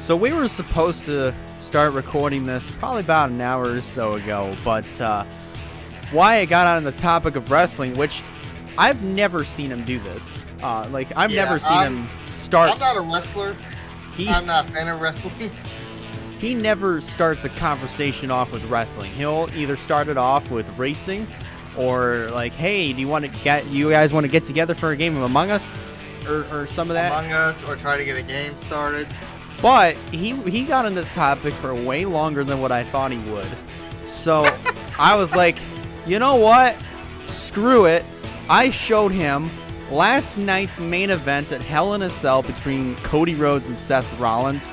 So we were supposed to start recording this probably about an hour or so ago, but Wyatt got on the topic of wrestling, which I've never seen him do this. I've never seen him start. I'm not a wrestler. I'm not a fan of wrestling. He never starts a conversation off with wrestling. He'll either start it off with racing, or like, "Hey, you guys want to get together for a game of Among Us?" or some of that. Among Us, or try to get a game started. But he got on this topic for way longer than what I thought he would. So I was like, you know what? Screw it. I showed him last night's main event at Hell in a Cell between Cody Rhodes and Seth Rollins.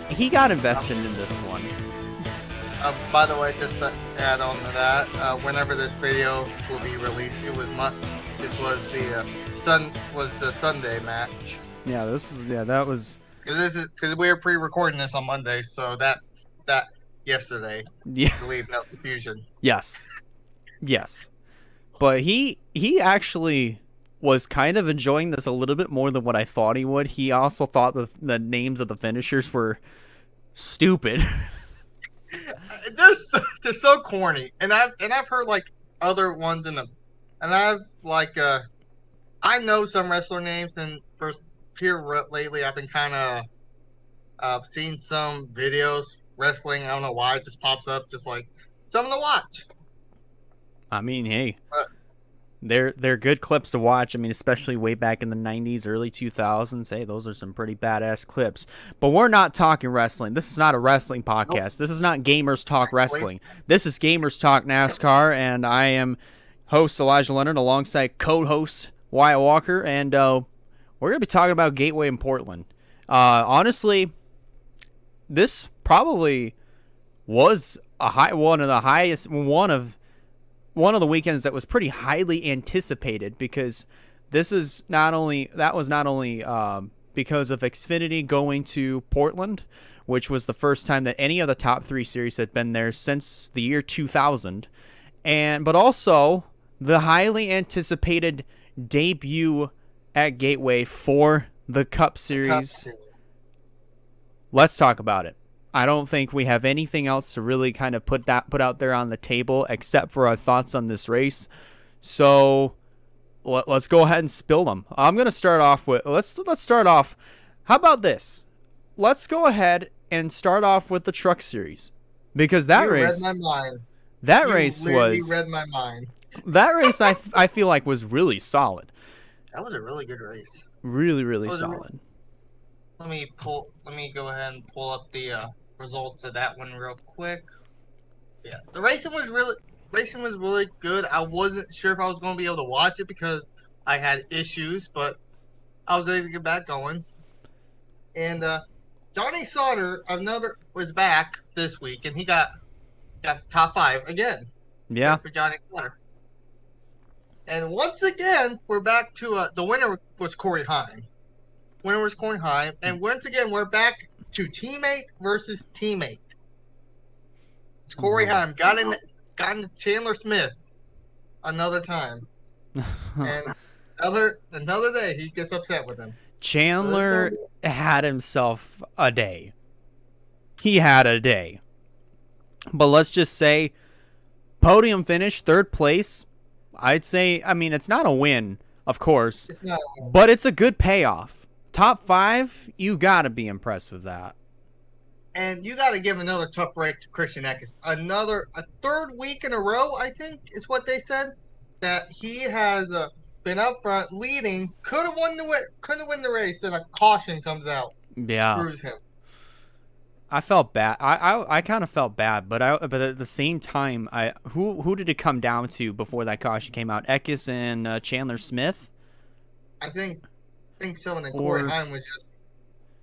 He got invested in this one. By the way, just to add on to that, whenever this video will be released, it was the Sunday match. Yeah, that was. Because we were pre-recording this on Monday, so that yesterday. Yeah. To leave no confusion. Yes. But he actually was kind of enjoying this a little bit more than what I thought he would. He also thought the names of the finishers were stupid. They're so corny, and I've heard like other ones in them, and I know some wrestler names, and here lately I've been kind of seeing some videos wrestling. I don't know why it just pops up, just like something to watch. I mean, hey, they're good clips to watch. I mean, especially way back in the 90s, early 2000s. Hey, those are some pretty badass clips. But we're not talking wrestling. This is not a wrestling podcast. Nope. This is not Gamers Talk Wrestling. This is Gamers Talk NASCAR, and I am host Elijah Leonard alongside co-host Wyatt Walker, and we're going to be talking about Gateway in Portland. Honestly, this probably was one of the weekends that was pretty highly anticipated, because that was not only because of Xfinity going to Portland, which was the first time that any of the top 3 series had been there since the year 2000, but also the highly anticipated debut at Gateway for the Cup Series. Let's talk about it. I don't think we have anything else to really kind of put out there on the table except for our thoughts on this race. So let's go ahead and spill them. I'm going to start off with let's start off. How about this? Let's go ahead and start off with the Truck Series, because that race read my mind. That you race read my mind. That race I feel like was really solid. That was a really good race. Really solid. Let me go ahead and pull up the results of that one real quick. Yeah, the racing was really good. I wasn't sure if I was going to be able to watch it because I had issues, but I was able to get back going. And Johnny Sauter was back this week, and he got top 5 again. Yeah, for Johnny Sauter. And once again, we're back to the winner was Corey Heim. And once again, we're back to teammate versus teammate. It's Corey Heim got into Chandler Smith another time, and another day he gets upset with him. Chandler had himself a day. He had a day, but let's just say, podium finish, 3rd place. I'd say, I mean, it's not a win, of course, but it's a good payoff. Top 5, you got to be impressed with that. And you got to give another tough break to Christian Eckes. A 3rd week in a row, I think, is what they said, that he has been up front leading. Couldn't win the race, and a caution comes out. Yeah. Screws him. I felt bad. I kind of felt bad, but at the same time, who did it come down to before that caution came out? Eckes and Chandler Smith? I think so, and then Corey Heim was just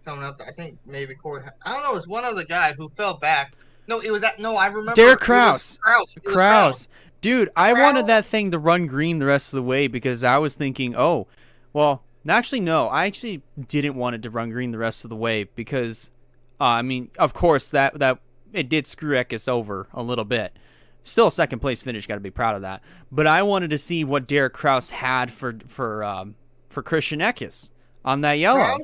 coming up. I think maybe Corey Heim. I don't know. It was one other guy who fell back. No, it was that. No, I remember. Derek Kraus. Kraus. Dude, I wanted that thing to run green the rest of the way, because I was thinking, oh, well, actually, no. I actually didn't want it to run green the rest of the way, because I mean, of course, that it did screw Eckes over a little bit. Still a 2nd place finish. Got to be proud of that. But I wanted to see what Derek Kraus had for Christian Eckes on that yellow.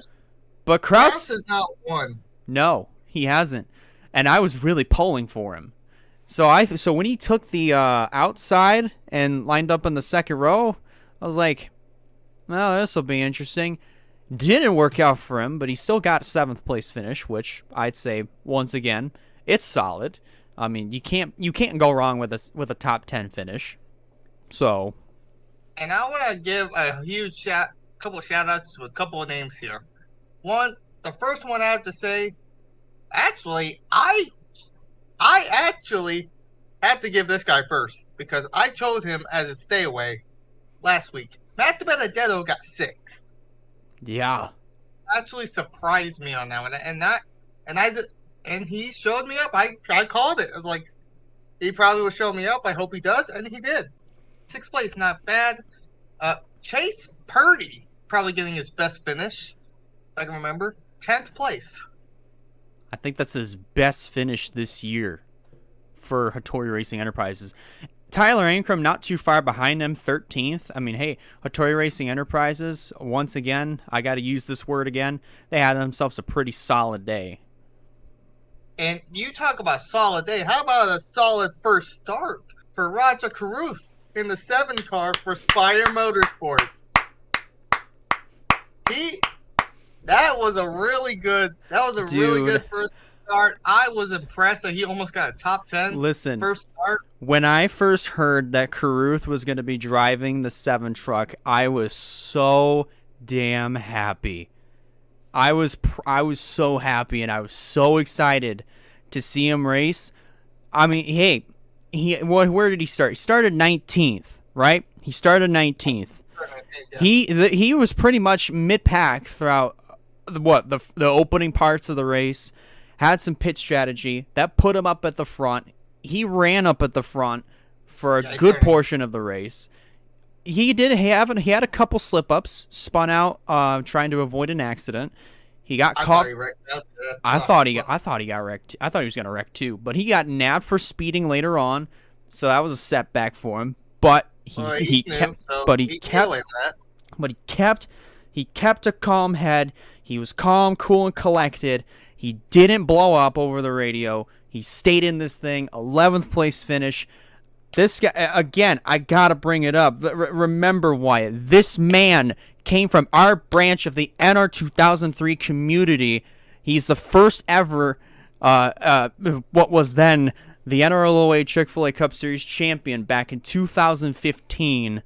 But Kraus has not won. No, he hasn't. And I was really pulling for him. So when he took the outside and lined up in the second row, I was like, "Oh, this will be interesting." Didn't work out for him, but he still got 7th place finish, which I'd say once again, it's solid. I mean, you can't go wrong with a top 10 finish. So, And I want to give a huge couple shout outs to a couple of names here. One, the first one I have to say, actually, I actually had to give this guy first because I chose him as a stay away last week. Matt Benedetto got 6th. yeah. Actually surprised me on that one, and he showed me up. I called it. I was like, he probably will show me up. I hope he does, and he did. 6th place, not bad. Chase Purdy probably getting his best finish, if I can remember. 10th place. I think that's his best finish this year for Hattori Racing Enterprises. Tyler Ankrum not too far behind him, 13th. I mean, hey, Hattori Racing Enterprises, once again, I got to use this word again, they had themselves a pretty solid day. And you talk about solid day. How about a solid first start for Roger Caruth in the 7 car for Spire Motorsports? That was a really good first start. I was impressed that he almost got a top 10 first start. When I first heard that Caruth was going to be driving the 7 truck, I was so damn happy. I was so happy, and I was so excited to see him race. I mean, hey, where did he start? He started 19th, right? He started 19th. Yeah. He was pretty much mid-pack throughout the opening parts of the race. Had some pit strategy that put him up at the front. He ran up at the front for a good portion of the race. He had a couple slip-ups, spun out trying to avoid an accident. He got caught. I thought he got wrecked. I thought he was going to wreck too, but he got nabbed for speeding later on, so that was a setback for him. But he kept a calm head. He was calm, cool, and collected. He didn't blow up over the radio. He stayed in this thing. 11th place finish. This guy, again, I gotta bring it up. Remember, Wyatt, this man came from our branch of the NR 2003 community. He's the first ever, what was then the NRLOA Chick-fil-A Cup Series champion back in 2015.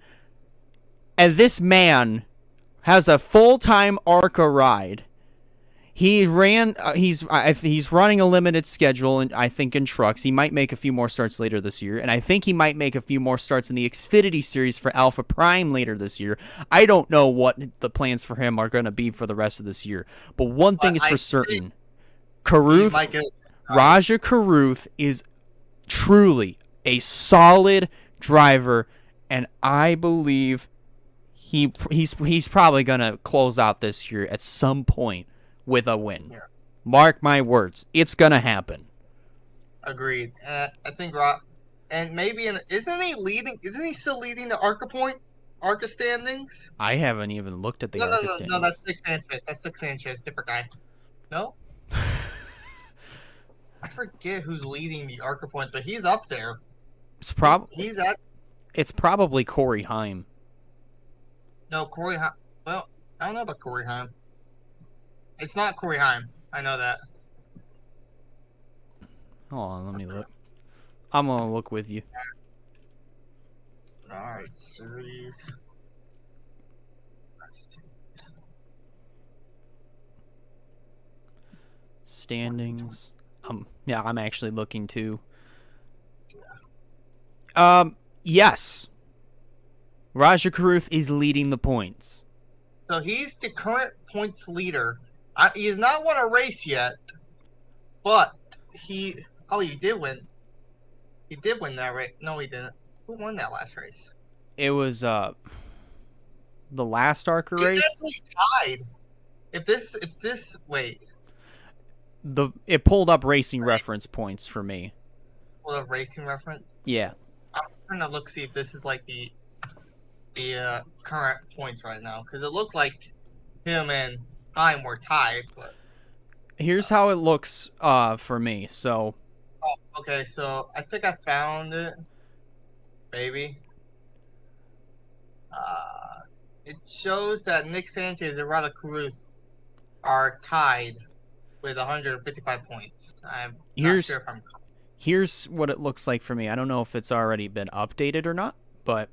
And this man has a full-time ARCA ride. He's running a limited schedule, and I think in trucks. He might make a few more starts later this year, and I think he might make a few more starts in the Xfinity Series for Alpha Prime later this year. I don't know what the plans for him are going to be for the rest of this year, but one thing is for certain: Raja Caruth is truly a solid driver, and I believe he's probably going to close out this year at some point with a win. Yeah. Mark my words, it's gonna happen. Agreed. I think and maybe isn't he still leading the ARCA standings? I haven't even looked at the ARCA standings. No, that's Nick Sanchez. That's Nick Sanchez, different guy. No? I forget who's leading the ARCA points, but he's up there. It's probably Corey Heim. No, Corey Heim. Well, I don't know about Corey Heim. It's not Corey Heim. I know that. Hold on, let me look. I'm going to look with you. Alright, series. Standings. Yeah, I'm actually looking too. Yes. Raja Caruth is leading the points. So he's the current points leader. He has not won a race yet, but he did win. He did win that race. No, he didn't. Who won that last race? It was the last ARCA race. He's actually tied. It pulled up racing reference points for me. Pulled up racing reference? Yeah. I'm trying to see if this is like the current points right now, because it looked like him and Heim were tied, but Here's how it looks for me. So Oh, okay, so I think I found it. Maybe. Uh, it shows that Nick Sanchez and Rada Cruz are tied with 155 points. I'm not sure here's if I'm. here's what it looks like for me. I don't know if it's already been updated or not, but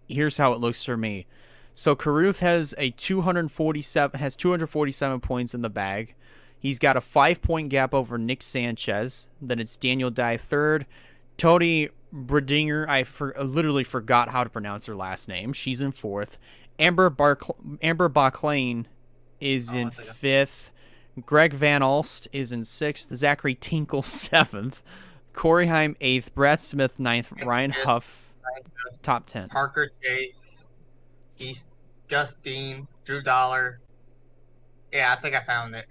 here's how it looks for me. So Caruth has 247 points in the bag. He's got a 5 point gap over Nick Sanchez. Then it's Daniel Dye third. Tony Bredinger, I literally forgot how to pronounce her last name. She's in fourth. Amber Baclane is in fifth. Greg Van Alst is in sixth. Zachary Tinkle seventh. Corey Heim eighth. Brad Smith ninth. Ryan Huff top 10. Parker Chase, Justine, Drew Dollar. Yeah, I think I found it.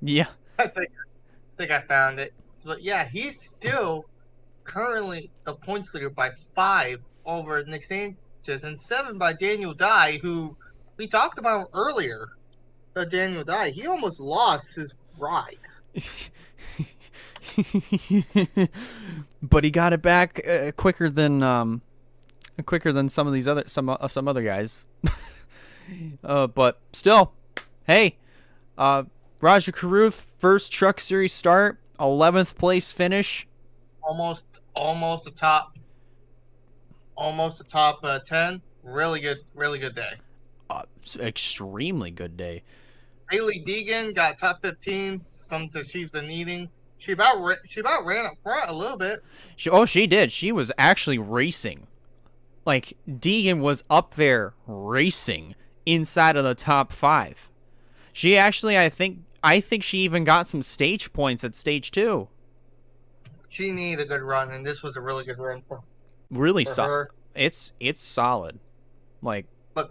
Yeah. I think I found it. But yeah, he's still currently the points leader by 5 over Nick Sanchez and 7 by Daniel Dye, who we talked about earlier. Daniel Dye, he almost lost his ride. But he got it back quicker than some of these other guys. But still, hey, Roger Caruth, first Truck Series start, 11th place finish. Almost the top 10. Really good day. Extremely good day. Haley Deegan got top 15, something she's been needing. She about ran up front a little bit. She did. She was actually racing. Like, Deegan was up there racing inside of the top 5. She actually, I think she even got some stage points at stage 2. She needed a good run, and this was a really good run for her. It's solid. Like, but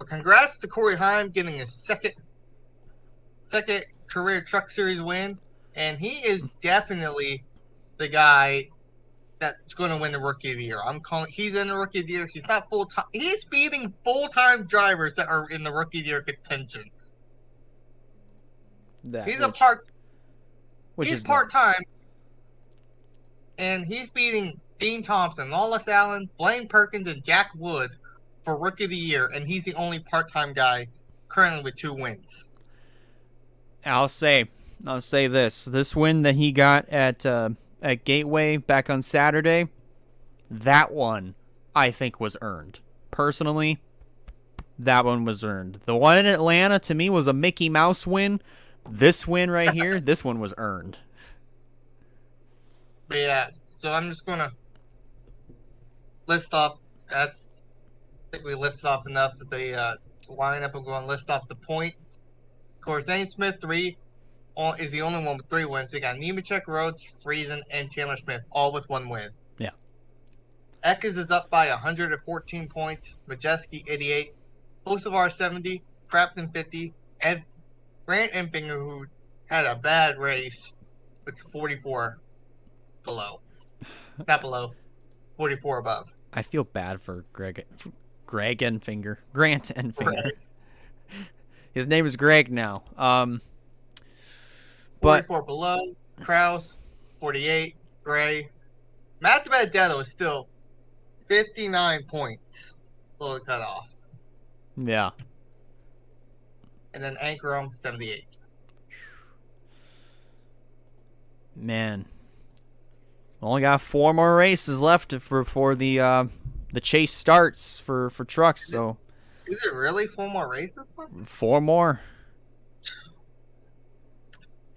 congrats to Corey Heim getting his second career Truck Series win, and he is definitely the guy that's going to win the Rookie of the Year. He's in the Rookie of the Year. He's not full time. He's beating full-time drivers that are in the Rookie of the Year contention. He's part-time, and he's beating Dean Thompson, Lawless Allen, Blaine Perkins, and Jack Wood for Rookie of the Year, and he's the only part-time guy currently with 2 wins. I'll say this win that he got at Gateway back on Saturday, that one I think was earned. Personally, that one was earned. The one in Atlanta to me was a Mickey Mouse win. This win right here, this one was earned. But yeah, so I'm just gonna list off. I think we listed off enough of the lineup. I'm going to list off the points. Of course, Zane Smith is the only one with 3 wins. They got Nemechek, Rhodes, Friesen, and Chandler Smith, all with 1 win. Yeah. Eckes is up by 114 points. Majeski 88, Hocevar 70, Crafton 50, and Grant Empinger, who had a bad race, with 44 below. Not below, 44 above. I feel bad for Grant Enfinger. Right. His name is Greg now. 44 below, Kraus, 48, Gray. Matt DiBenedetto is still 59 points below the cutoff. Yeah. And then Ankrum, 78. Man. Only got 4 more races left before the chase starts for trucks. So is it really 4 more races left? 4 more.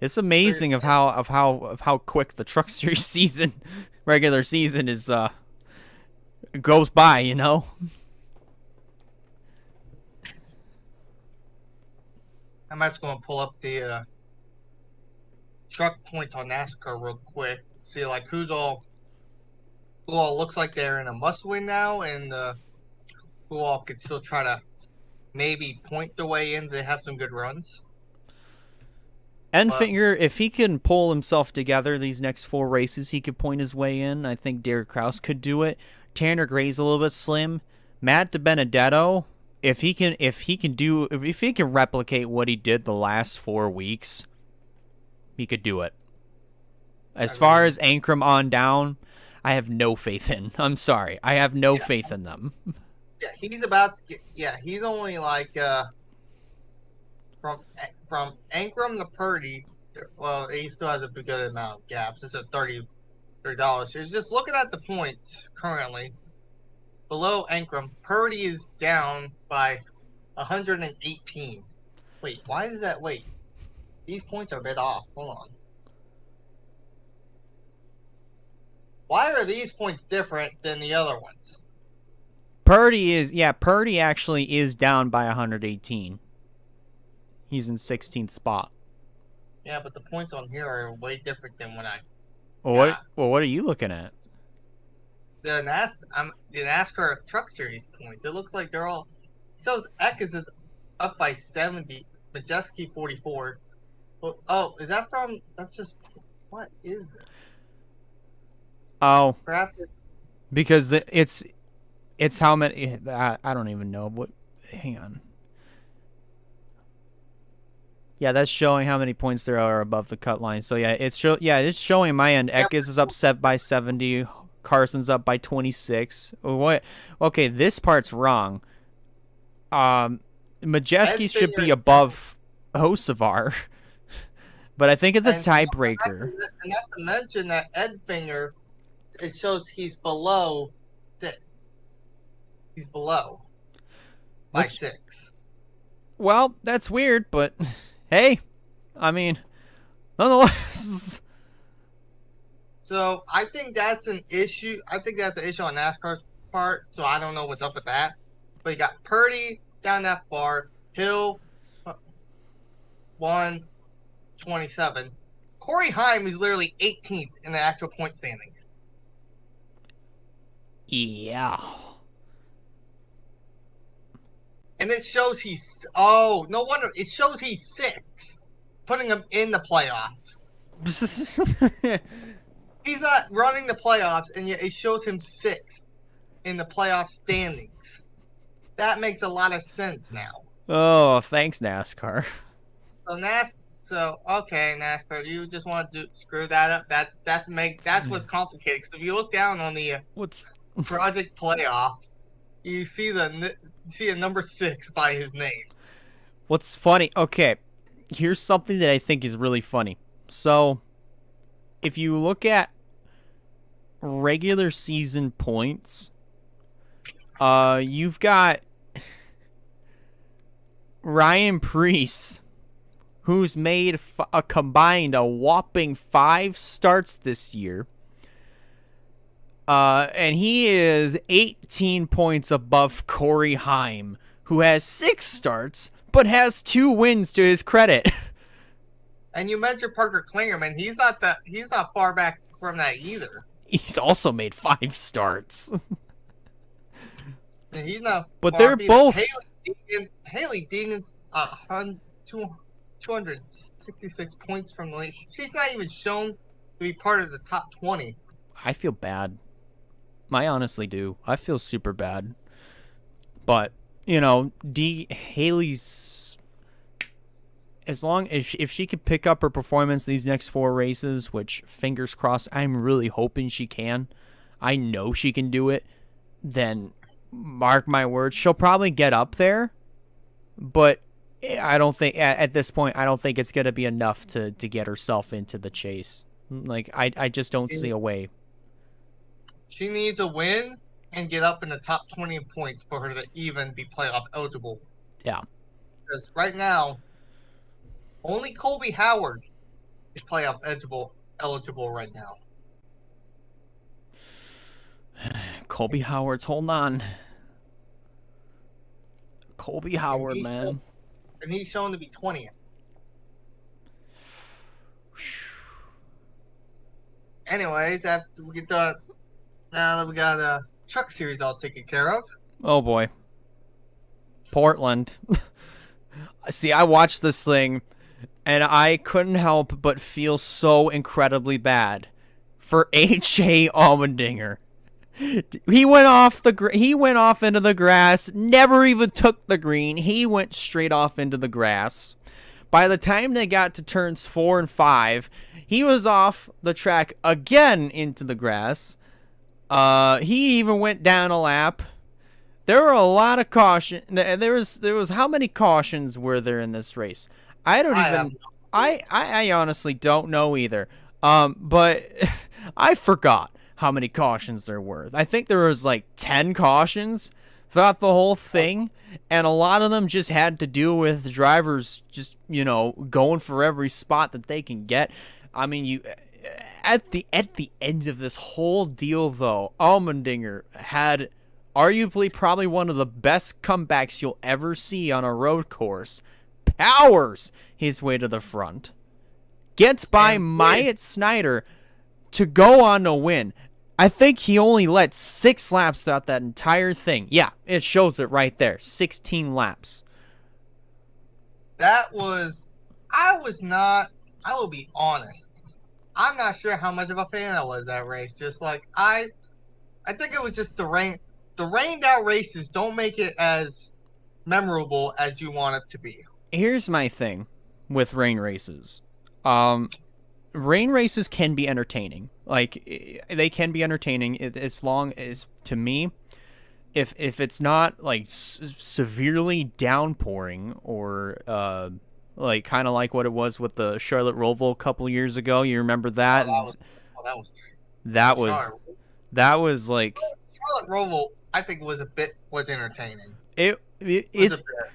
It's amazing of how quick the Truck Series regular season is goes by, you know. I'm just going to pull up the truck points on NASCAR real quick. See who all looks like they're in a must win now, and who all could still try to maybe point the way in to have some good runs. Enfinger, if he can pull himself together these next 4 races, he could point his way in. I think Derek Kraus could do it. Tanner Gray's a little bit slim. Matt DiBenedetto, if he can replicate what he did the last 4 weeks, he could do it. As far as Ankrum on down, I have no faith in. I'm sorry. I have no faith in them. Yeah, he's about to get, he's only like from Ankrum to Purdy. Well, he still has a good amount of gaps. It's at $30. So just looking at the points currently, below Ankrum, Purdy is down by 118. Wait, why is that? Wait, these points are a bit off. Hold on. Why are these points different than the other ones? Purdy actually is down by 118. He's in 16th spot. Yeah, but the points on here are way different than when I. What are you looking at? The NASCAR Truck Series points. It looks like they're all. So Eckes is up by 70. Majeski 44. Oh, is that from? That's just. What is this? Oh, Crafted. because it's how many. I don't even know what. Hang on. Yeah, that's showing how many points there are above the cut line. So yeah, it's showing my end. Eckes is up by 70. Carson's up by 26. What? Okay, this part's wrong. Majeski should be above Hocevar, but I think it's a tiebreaker. And not to mention that Edfinger, it shows he's below 6. He's below by 6. Well, that's weird, but hey, I mean, nonetheless. So I think that's an issue. I think that's an issue on NASCAR's part. So I don't know what's up with that. But you got Purdy down that far. Hill 127. Corey Heim is literally 18th in the actual point standings. Yeah. And it shows he's. Oh, no wonder. It shows he's 6th, putting him in the playoffs. He's not running the playoffs, and yet it shows him 6th in the playoff standings. That makes a lot of sense now. Oh, thanks, NASCAR. So okay, NASCAR, you just want to screw that up. That's what's complicated. Because if you look down on the Project Playoff, you see a number 6 by his name. What's funny? Okay, here's something that I think is really funny. So, if you look at regular season points, you've got Ryan Preece, who's made a combined whopping 5 starts this year. And he is 18 points above Corey Heim, who has 6 starts, but has 2 wins to his credit. And you mentioned Parker Klingerman. He's not far back from that either. He's also made 5 starts. And he's not. But they're both. Haley Deegan's 266 points from the league. She's not even shown to be part of the top 20. I feel bad. I honestly do. I feel super bad. But, you know, Haley's, as long as if she could pick up her performance these next 4 races, which fingers crossed, I'm really hoping she can. I know she can do it. Then, mark my words, she'll probably get up there. But I don't think at this point, I don't think it's going to be enough to get herself into the chase. Like, I just don't see a way. She needs a win and get up in the top 20 in points for her to even be playoff eligible. Yeah. Because right now, only Colby Howard is playoff eligible right now. Colby Howard's holding on. Colby Howard, man. And he's shown to be 20th. Anyways, after we get done, now that we got a truck series all taken care of. Oh boy. Portland. See, I watched this thing, and I couldn't help but feel so incredibly bad for H.A. Allmendinger. He went off into the grass, never even took the green. He went straight off into the grass. By the time they got to turns 4 and 5, he was off the track again into the grass. He even went down a lap. There were a lot of caution. There was how many cautions were there in this race? I honestly don't know either. But I forgot how many cautions there were. I think there was like 10 cautions throughout the whole thing, and a lot of them just had to do with drivers just, going for every spot that they can get. I mean, at the end of this whole deal though, Allmendinger had arguably probably one of the best comebacks you'll ever see on a road course. Powers his way to the front, gets by Myatt Snyder to go on to win. I think he only led 6 laps throughout that entire thing. Yeah, it shows it right there. 16 laps. I will be honest. I'm not sure how much of a fan I was that race. Just like I think it was just the rain. The rained out races don't make it as memorable as you want it to be. Here's my thing with rain races. Rain races can be entertaining. Like, they can be entertaining as long as, to me, if it's not like severely downpouring or like kind of like what it was with the Charlotte Roval a couple years ago. You remember that? That was like Charlotte Roval. I think was entertaining.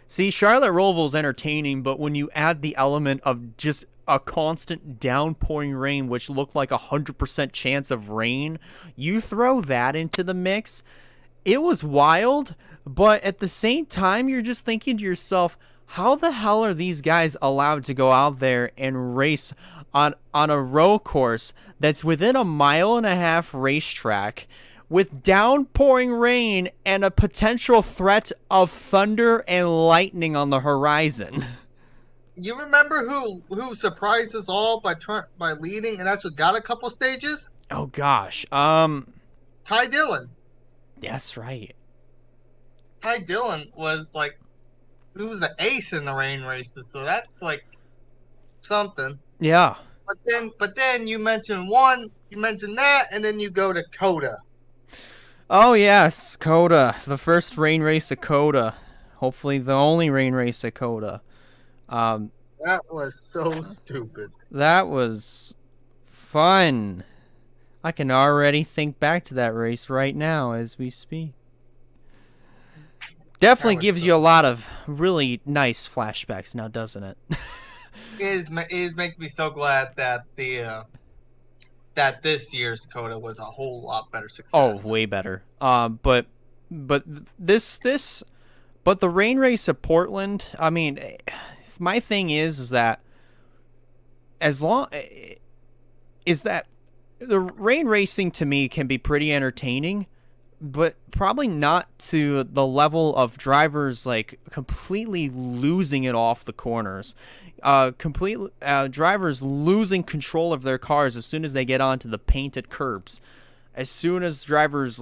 See, Charlotte Roval's entertaining, but when you add the element of just a constant downpouring rain, which looked like 100% chance of rain, you throw that into the mix, it was wild. But at the same time, you're just thinking to yourself, how the hell are these guys allowed to go out there and race on a road course that's within a 1.5 mile racetrack with downpouring rain and a potential threat of thunder and lightning on the horizon? You remember who surprised us all by leading and actually got a couple stages? Oh gosh, Ty Dillon. That's right. Ty Dillon was like, he was the ace in the rain races, so that's like something. Yeah. But then you mentioned that, and then you go to Coda. Oh yes, Coda, the first rain race at Coda, hopefully the only rain race at Coda. That was so stupid. That was fun. I can already think back to that race right now as we speak. Definitely gives you a lot of really nice flashbacks now, doesn't it? It makes me so glad that that this year's Dakota was a whole lot better success. Oh, way better. But the rain race at Portland, I mean, my thing is that the rain racing to me can be pretty entertaining, but probably not to the level of drivers like completely losing it off the corners. Drivers losing control of their cars as soon as they get onto the painted curbs. As soon as drivers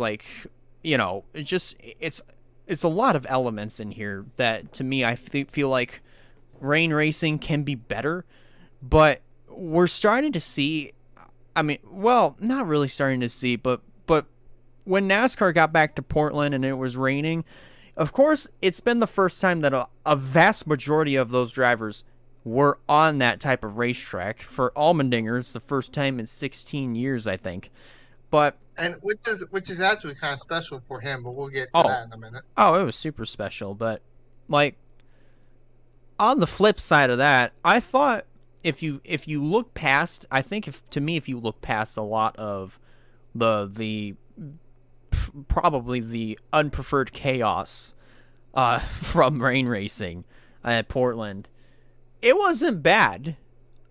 it's a lot of elements in here that to me I feel like rain racing can be better, but we're starting to see. I mean, well, not really starting to see, but when NASCAR got back to Portland and it was raining, of course, it's been the first time that a vast majority of those drivers were on that type of racetrack. For Allmendinger, it's the first time in 16 years, I think. But which is actually kind of special for him, but we'll get to that in a minute. Oh, it was super special, but like on the flip side of that, I thought if you look past, I think if you look past a lot of the probably the unpreferred chaos from rain racing at Portland, it wasn't bad.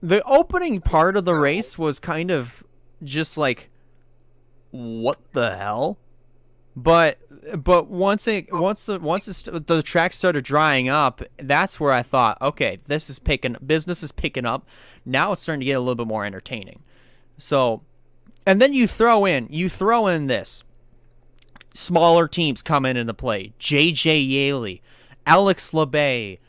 The opening part of the race was kind of just like, what the hell? But once the track started drying up, that's where I thought, okay, business is picking up. Now it's starting to get a little bit more entertaining. So, and then you throw in this. Smaller teams come into play. JJ Yaley, Alex LeBay,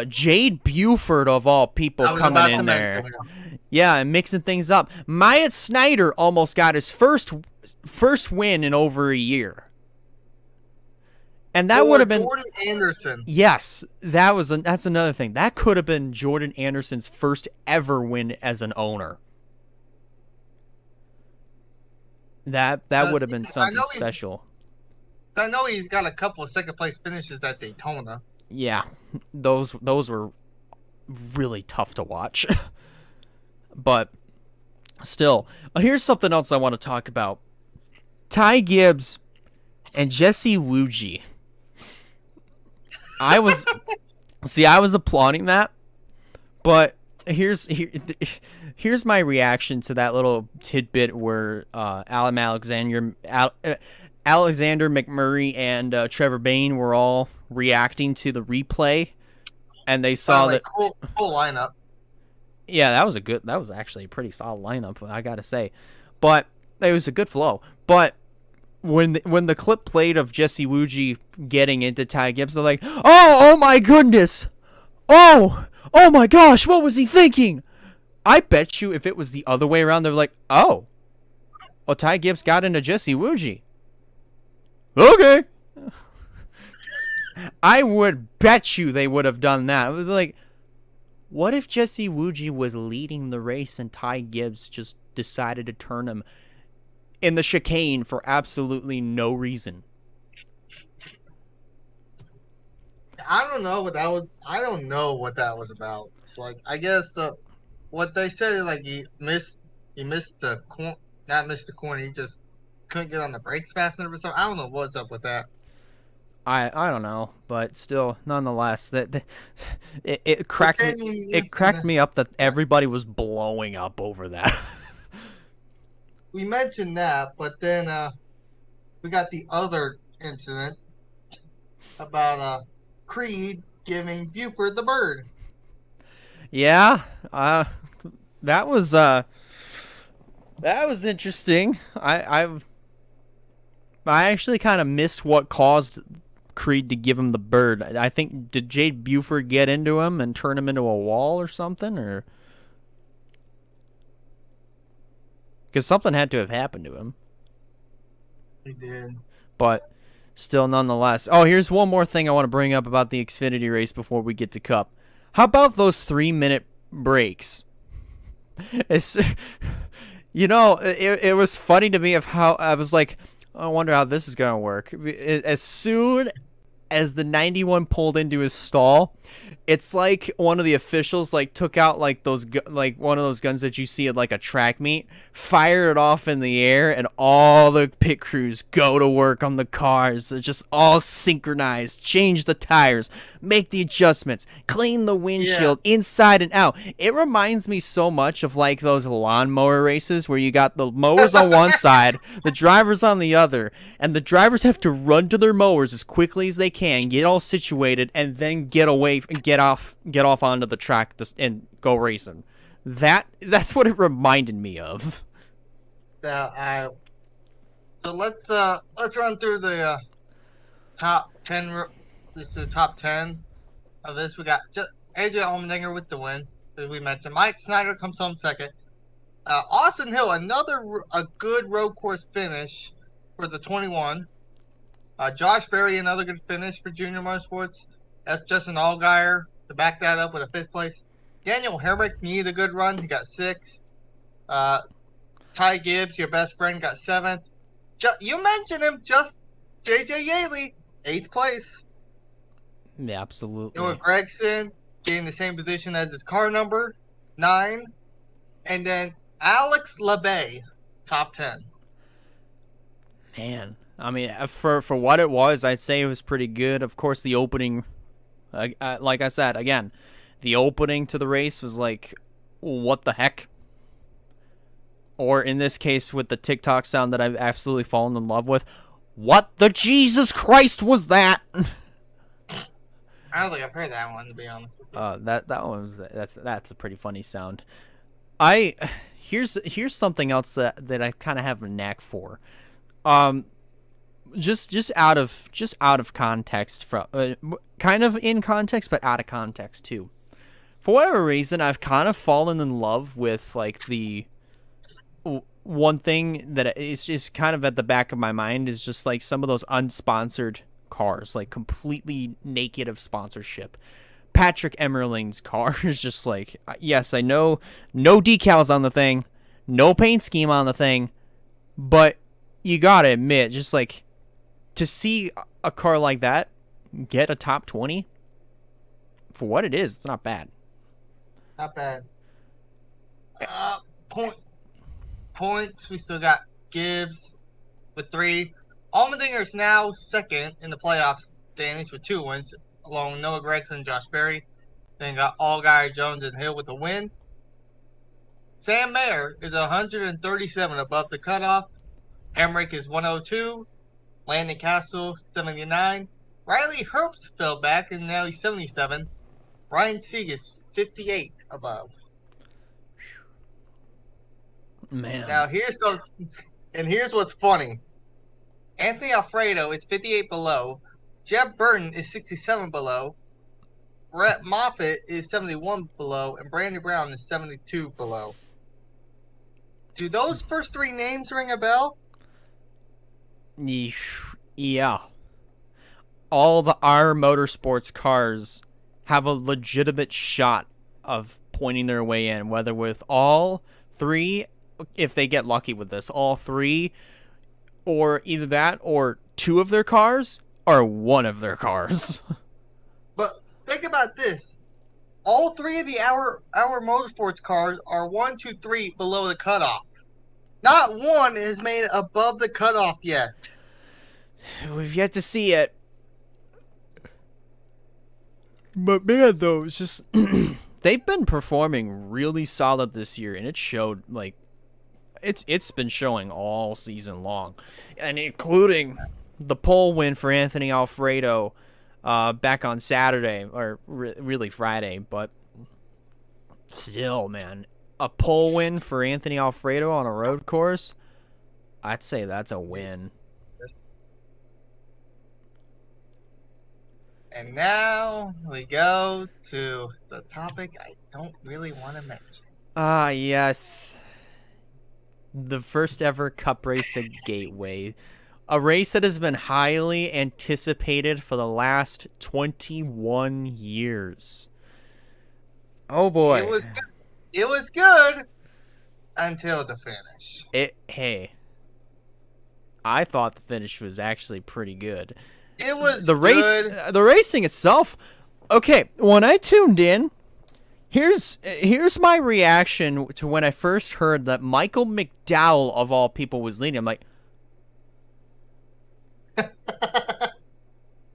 Jade Buford of all people I was coming about to in there. mention him. Yeah, and mixing things up. Myatt Snyder almost got his first win in over a year. And that would have been Jordan Anderson. yes, that's another thing. That could have been Jordan Anderson's first ever win as an owner. That would have been something special. I know he's got a couple of second place finishes at Daytona. Yeah, those were really tough to watch. But still, here's something else I want to talk about. Ty Gibbs and Jesse Wuji. I was applauding that, but here's my reaction to that little tidbit where Alexander McMurray and Trevor Bayne were all reacting to the replay, and they saw that cool lineup. Yeah, that was actually a pretty solid lineup, I gotta say, but it was a good flow. But when the clip played of Jesse Wuji getting into Ty Gibbs, they're like, oh my goodness, oh my gosh, what was he thinking? I bet you if it was the other way around, they're like, oh, well, Ty Gibbs got into Jesse Wuji. Okay. I would bet you they would have done that. It was like, what if Jesse Wuji was leading the race and Ty Gibbs just decided to turn him in the chicane for absolutely no reason? I don't know what that was. I don't know what that was about. It's like, I guess what they said is like he missed the corner, not missed the corner. He just couldn't get on the brakes fast enough or something. I don't know what's up with that. I don't know, but still, nonetheless, it cracked me up that everybody was blowing up over that. We mentioned that, but then we got the other incident about Creed giving Buford the bird. Yeah, that was interesting. I actually kind of missed what caused Creed to give him the bird. I think, did Jade Buford get into him and turn him into a wall or something, or because something had to have happened to him? He did, but still, nonetheless. Oh, here's one more thing I want to bring up about the Xfinity race before we get to Cup. How about those 3-minute breaks? It's, it was funny to me of how I was like, I wonder how this is going to work. As soon as the 91 pulled into his stall, it's like one of the officials took out one of those guns that you see at like a track meet, fired it off in the air, and all the pit crews go to work on the cars. It's just all synchronized, change the tires, make the adjustments, clean the windshield inside and out. It reminds me so much of like those lawnmower races where you got the mowers on one side, the drivers on the other, and the drivers have to run to their mowers as quickly as they can, get all situated, and then get off onto the track and go racing. That's what it reminded me of. So let's run through the top 10. This is the top 10 of this. We got AJ Allmendinger with the win, as we mentioned. Mike Snyder comes home second. Austin Hill, a good road course finish for the 21. Josh Berry, another good finish for Junior Motorsports. That's Justin Allgaier to back that up with a 5th place. Daniel Hemrick needed a good run. He got 6th. Ty Gibbs, your best friend, got 7th. You mentioned him, just JJ Yaley, 8th place. Yeah, absolutely. Noah Gregson getting the same position as his car number, 9. And then Alex LeBay, top 10. Man, I mean, for what it was, I'd say it was pretty good. Of course, the opening, like I said, again, the opening to the race was like, what the heck? Or in this case, with the TikTok sound that I've absolutely fallen in love with, what the Jesus Christ was that? I don't think I've heard that one, to be honest with you. That one was that's a pretty funny sound. Here's something else that I kind of have a knack for. just out of context, from kind of in context, but out of context too. For whatever reason, I've kind of fallen in love with like the one thing that is just kind of at the back of my mind is just like some of those unsponsored cars, like completely naked of sponsorship. Patrick Emmerling's car is just like, yes, I know, no decals on the thing, no paint scheme on the thing, but you gotta admit, just like to see a car like that get a top 20 for what it is, it's not bad. Not bad. Points. We still got Gibbs with 3. Allmendinger's now second in the playoff standings with 2 wins, along with Noah Gragson and Josh Berry. Then got Allgaier, Jones, and Hill with a win. Sam Mayer is 137 above the cutoff. Emmerich is 102. Landon Castle, 79. Riley Herbst fell back, and now he's 77. Ryan Sieg is 58 above. Man. Now here's what's funny. Anthony Alfredo is 58 below. Jeb Burton is 67 below. Brett Moffitt is 71 below, and Brandon Brown is 72 below. Do those first 3 names ring a bell? Yeah. All the R Motorsports cars have a legitimate shot of pointing their way in, whether with all 3, if they get lucky with this, all 3, or either that or 2 of their cars, or 1 of their cars. But think about this. All 3 of the our Motorsports cars are 1, 2, 3 below the cutoff. Not one is made above the cutoff yet. We've yet to see it. But man, though, it's just they've been performing really solid this year, and it showed like it's been showing all season long, and including the pole win for Anthony Alfredo back on Saturday, or really Friday, but still, man, a pole win for Anthony Alfredo on a road course, I'd say that's a win. And now we go to the topic I don't really want to mention. Ah, yes. The first ever Cup race at Gateway. A race that has been highly anticipated for the last 21 years. Oh boy. It was good until the finish. Hey. I thought the finish was actually pretty good. It was the race. good. The racing itself. Okay, when I tuned in, here's my reaction to when I first heard that Michael McDowell of all people was leading. I'm like,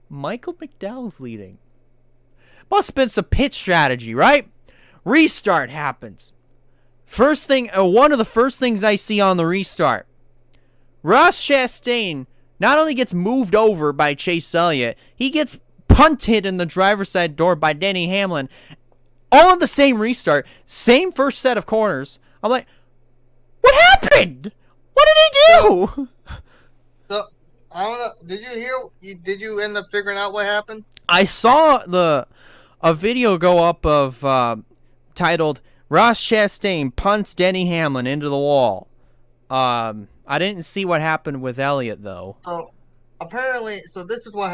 Michael McDowell's leading. Must have been some pit strategy, right? Restart happens. First thing, one of the first things I see on the restart, Ross Chastain not only gets moved over by Chase Elliott, he gets punted in the driver's side door by Denny Hamlin. All in the same restart, same first set of corners. I'm like, what happened? What did he do? So, I don't know. Did you hear? Did you end up figuring out what happened? I saw a video go up of titled Ross Chastain punts Denny Hamlin into the wall. I didn't see what happened with Elliott though. So apparently, this is what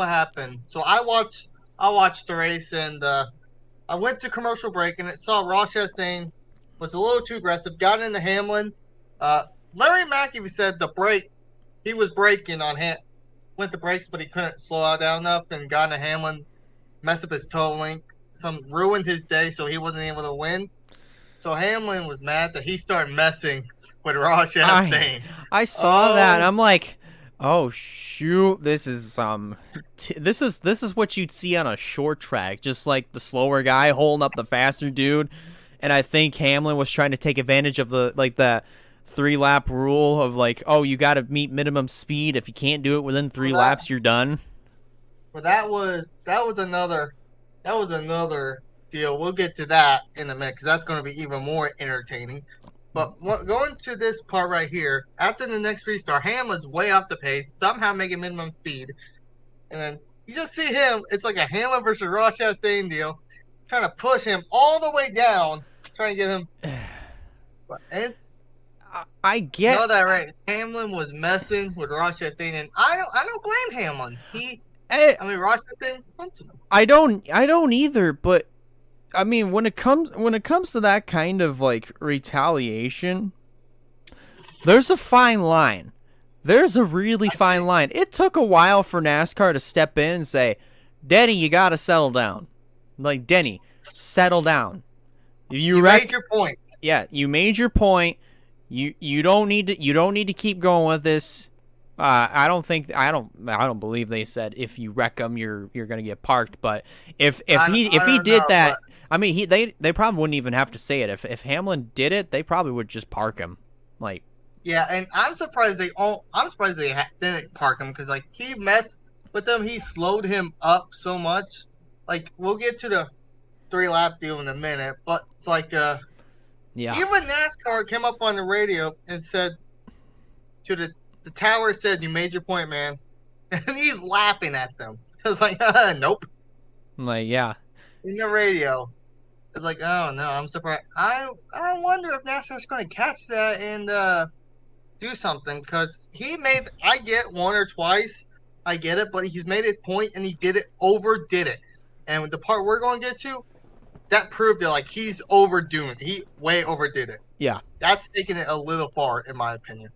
happened. So I watched the race, and I went to commercial break, and it saw Ross Chastain was a little too aggressive, got into Hamlin. Larry McAfee said he was braking on went to brakes, but he couldn't slow out down enough and got into Hamlin, messed up his toe link, ruined his day, so he wasn't able to win. So Hamlin was mad that he started messing with Ross Chastain. I saw that. I'm like, oh shoot, this is this is what you'd see on a short track, just like the slower guy holding up the faster dude. And I think Hamlin was trying to take advantage of the 3-lap rule of like, oh, you got to meet minimum speed. If you can't do it within 3 laps, you're done. Well, that was another deal. We'll get to that in a minute because that's going to be even more entertaining. But going to this part right here, after the next restart, Hamlin's way off the pace, somehow making minimum speed. And then you just see him, it's like a Hamlin versus Ross Chastain deal, trying to push him all the way down, trying to get him. And I get know that right. Hamlin was messing with Ross Chastain, and I don't blame Hamlin. Ross Chastain punted him. I don't either, but I mean when it comes to that kind of like retaliation, there's a fine line. There's a really fine line. It took a while for NASCAR to step in and say, "Denny, you got to settle down." Like, Denny, settle down. You made your point. Yeah, you made your point. You don't need to keep going with this. I don't believe they said if you wreck them you're gonna get parked. But if he did that, I mean they probably wouldn't even have to say it. If Hamlin did it, they probably would just park him. Like, yeah, and I'm surprised they didn't park him because like he messed with them. He slowed him up so much. Like, we'll get to the 3-lap deal in a minute, but it's like yeah. Even NASCAR came up on the radio and said to the tower said, "You made your point, man," and he's laughing at them. It's like, nope. Like, yeah. In the radio, it's like, oh no, I'm surprised. I wonder if NASCAR's going to catch that and do something because I get one or twice, I get it, but he's made a point and he overdid it, and the part we're going to get to. That proved it. Like, he's overdoing it. He way overdid it. Yeah. That's taking it a little far, in my opinion.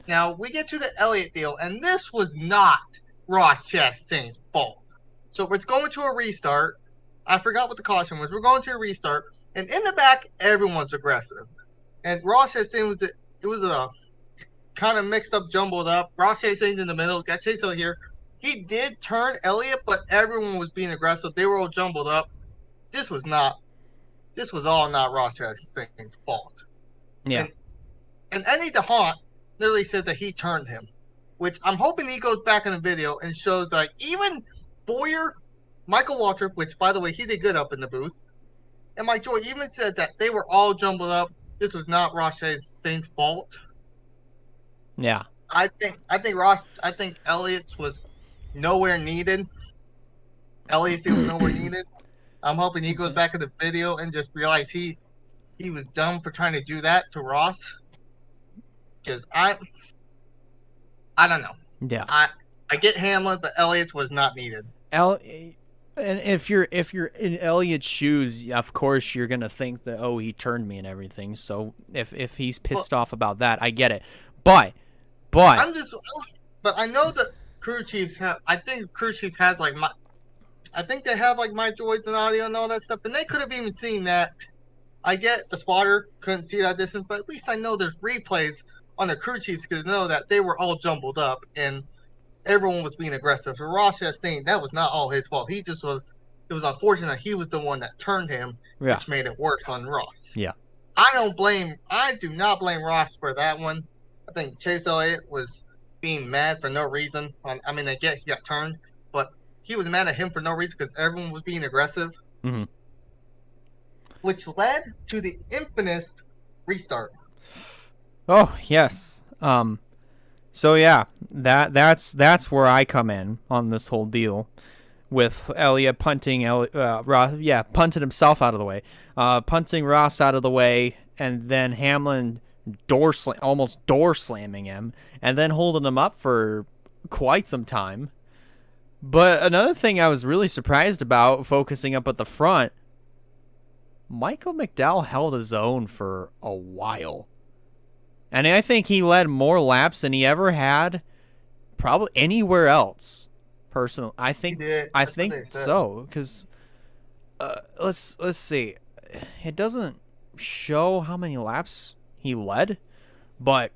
Now, we get to the Elliott deal, and this was not Ross Chastain's fault. So, it's going to a restart. I forgot what the caution was. We're going to a restart, and in the back, everyone's aggressive. And Ross Chastain was a kind of mixed up, jumbled up. Ross Chastain's in the middle. Got Chase out here. He did turn Elliott, but everyone was being aggressive. They were all jumbled up. This was all not Ross Chastain's fault. Yeah. And Eddie DeHaan literally said that he turned him, which I'm hoping he goes back in the video and shows like even Boyer, Michael Waltrip, which by the way he did good up in the booth, and Mike Joy even said that they were all jumbled up. This was not Ross Chastain's fault. Yeah. I think Elliott's was nowhere needed. Elliott's was nowhere needed. I'm hoping he goes back in the video and just realize he was dumb for trying to do that to Ross. Because I don't know. Yeah. I get Hamlin, but Elliott's was not needed. And if you're in Elliott's shoes, of course you're gonna think that he turned me and everything. So if he's pissed off about that, I get it. But I know that crew chiefs have. I think crew chiefs has like my. I think they have like my droids and audio and all that stuff, and they could have even seen that. I get the spotter couldn't see that distance, but at least I know there's replays on the crew chiefs because know that they were all jumbled up and everyone was being aggressive. So Ross Chastain, that was not all his fault. He just was. It was unfortunate he was the one that turned him, which made it worse on Ross. Yeah. I do not blame Ross for that one. I think Chase Elliott was being mad for no reason. I get he got turned, but he was mad at him for no reason because everyone was being aggressive. Mm-hmm. Which led to the infamous restart. Oh, yes. So yeah, that's where I come in on this whole deal with Elliott punting punted himself out of the way. Punting Ross out of the way, and then Hamlin almost door slamming him, and then holding him up for quite some time. But another thing I was really surprised about, focusing up at the front, Michael McDowell held his own for a while. And I think he led more laps than he ever had probably anywhere else. Personally, I think so, because let's see. It doesn't show how many laps he led, but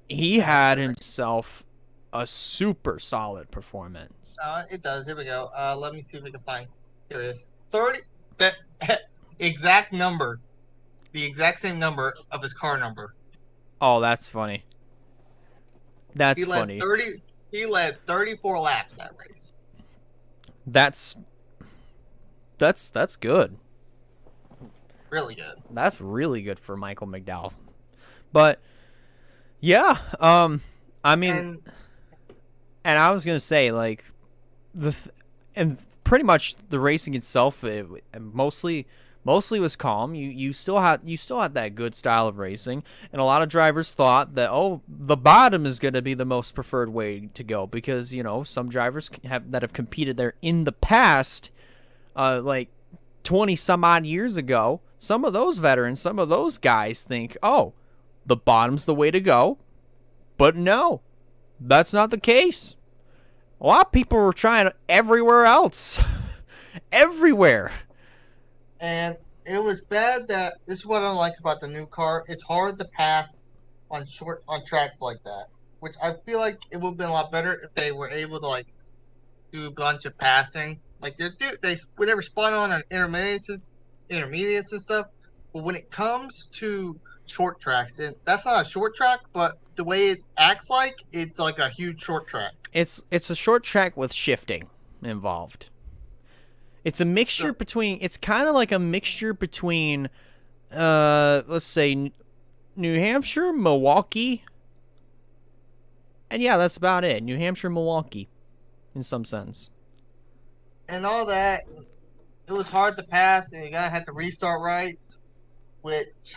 he had himself a super solid performance. It does. Here we go. Let me see if we can find. Here it is. 30. That exact number. The exact same number of his car number. Oh, that's funny. That's funny. He led 34 laps that race. That's good. Really good. That's really good for Michael McDowell. But yeah, I mean, And and I was gonna say like and pretty much the racing itself, mostly was calm. You still had that good style of racing, and a lot of drivers thought that the bottom is going to be the most preferred way to go because some drivers have competed there in the past, like 20 some odd years ago. Some of those veterans, some of those guys think, the bottom's the way to go, but no, that's not the case. A lot of people were trying everywhere else. Everywhere. And it was bad that this is what I don't like about the new car. It's hard to pass on tracks like that. Which I feel like it would have been a lot better if they were able to like do a bunch of passing. Like they whatever spot on intermediates and stuff. But when it comes to short tracks, and that's not a short track, but the way it acts like it's like a huge short track. It's a short track with shifting involved. It's a mixture between. It's kind of like a mixture between, let's say, New Hampshire, Milwaukee, and yeah, that's about it. New Hampshire, Milwaukee, in some sense. And all that, it was hard to pass, and you gotta have to restart right, which.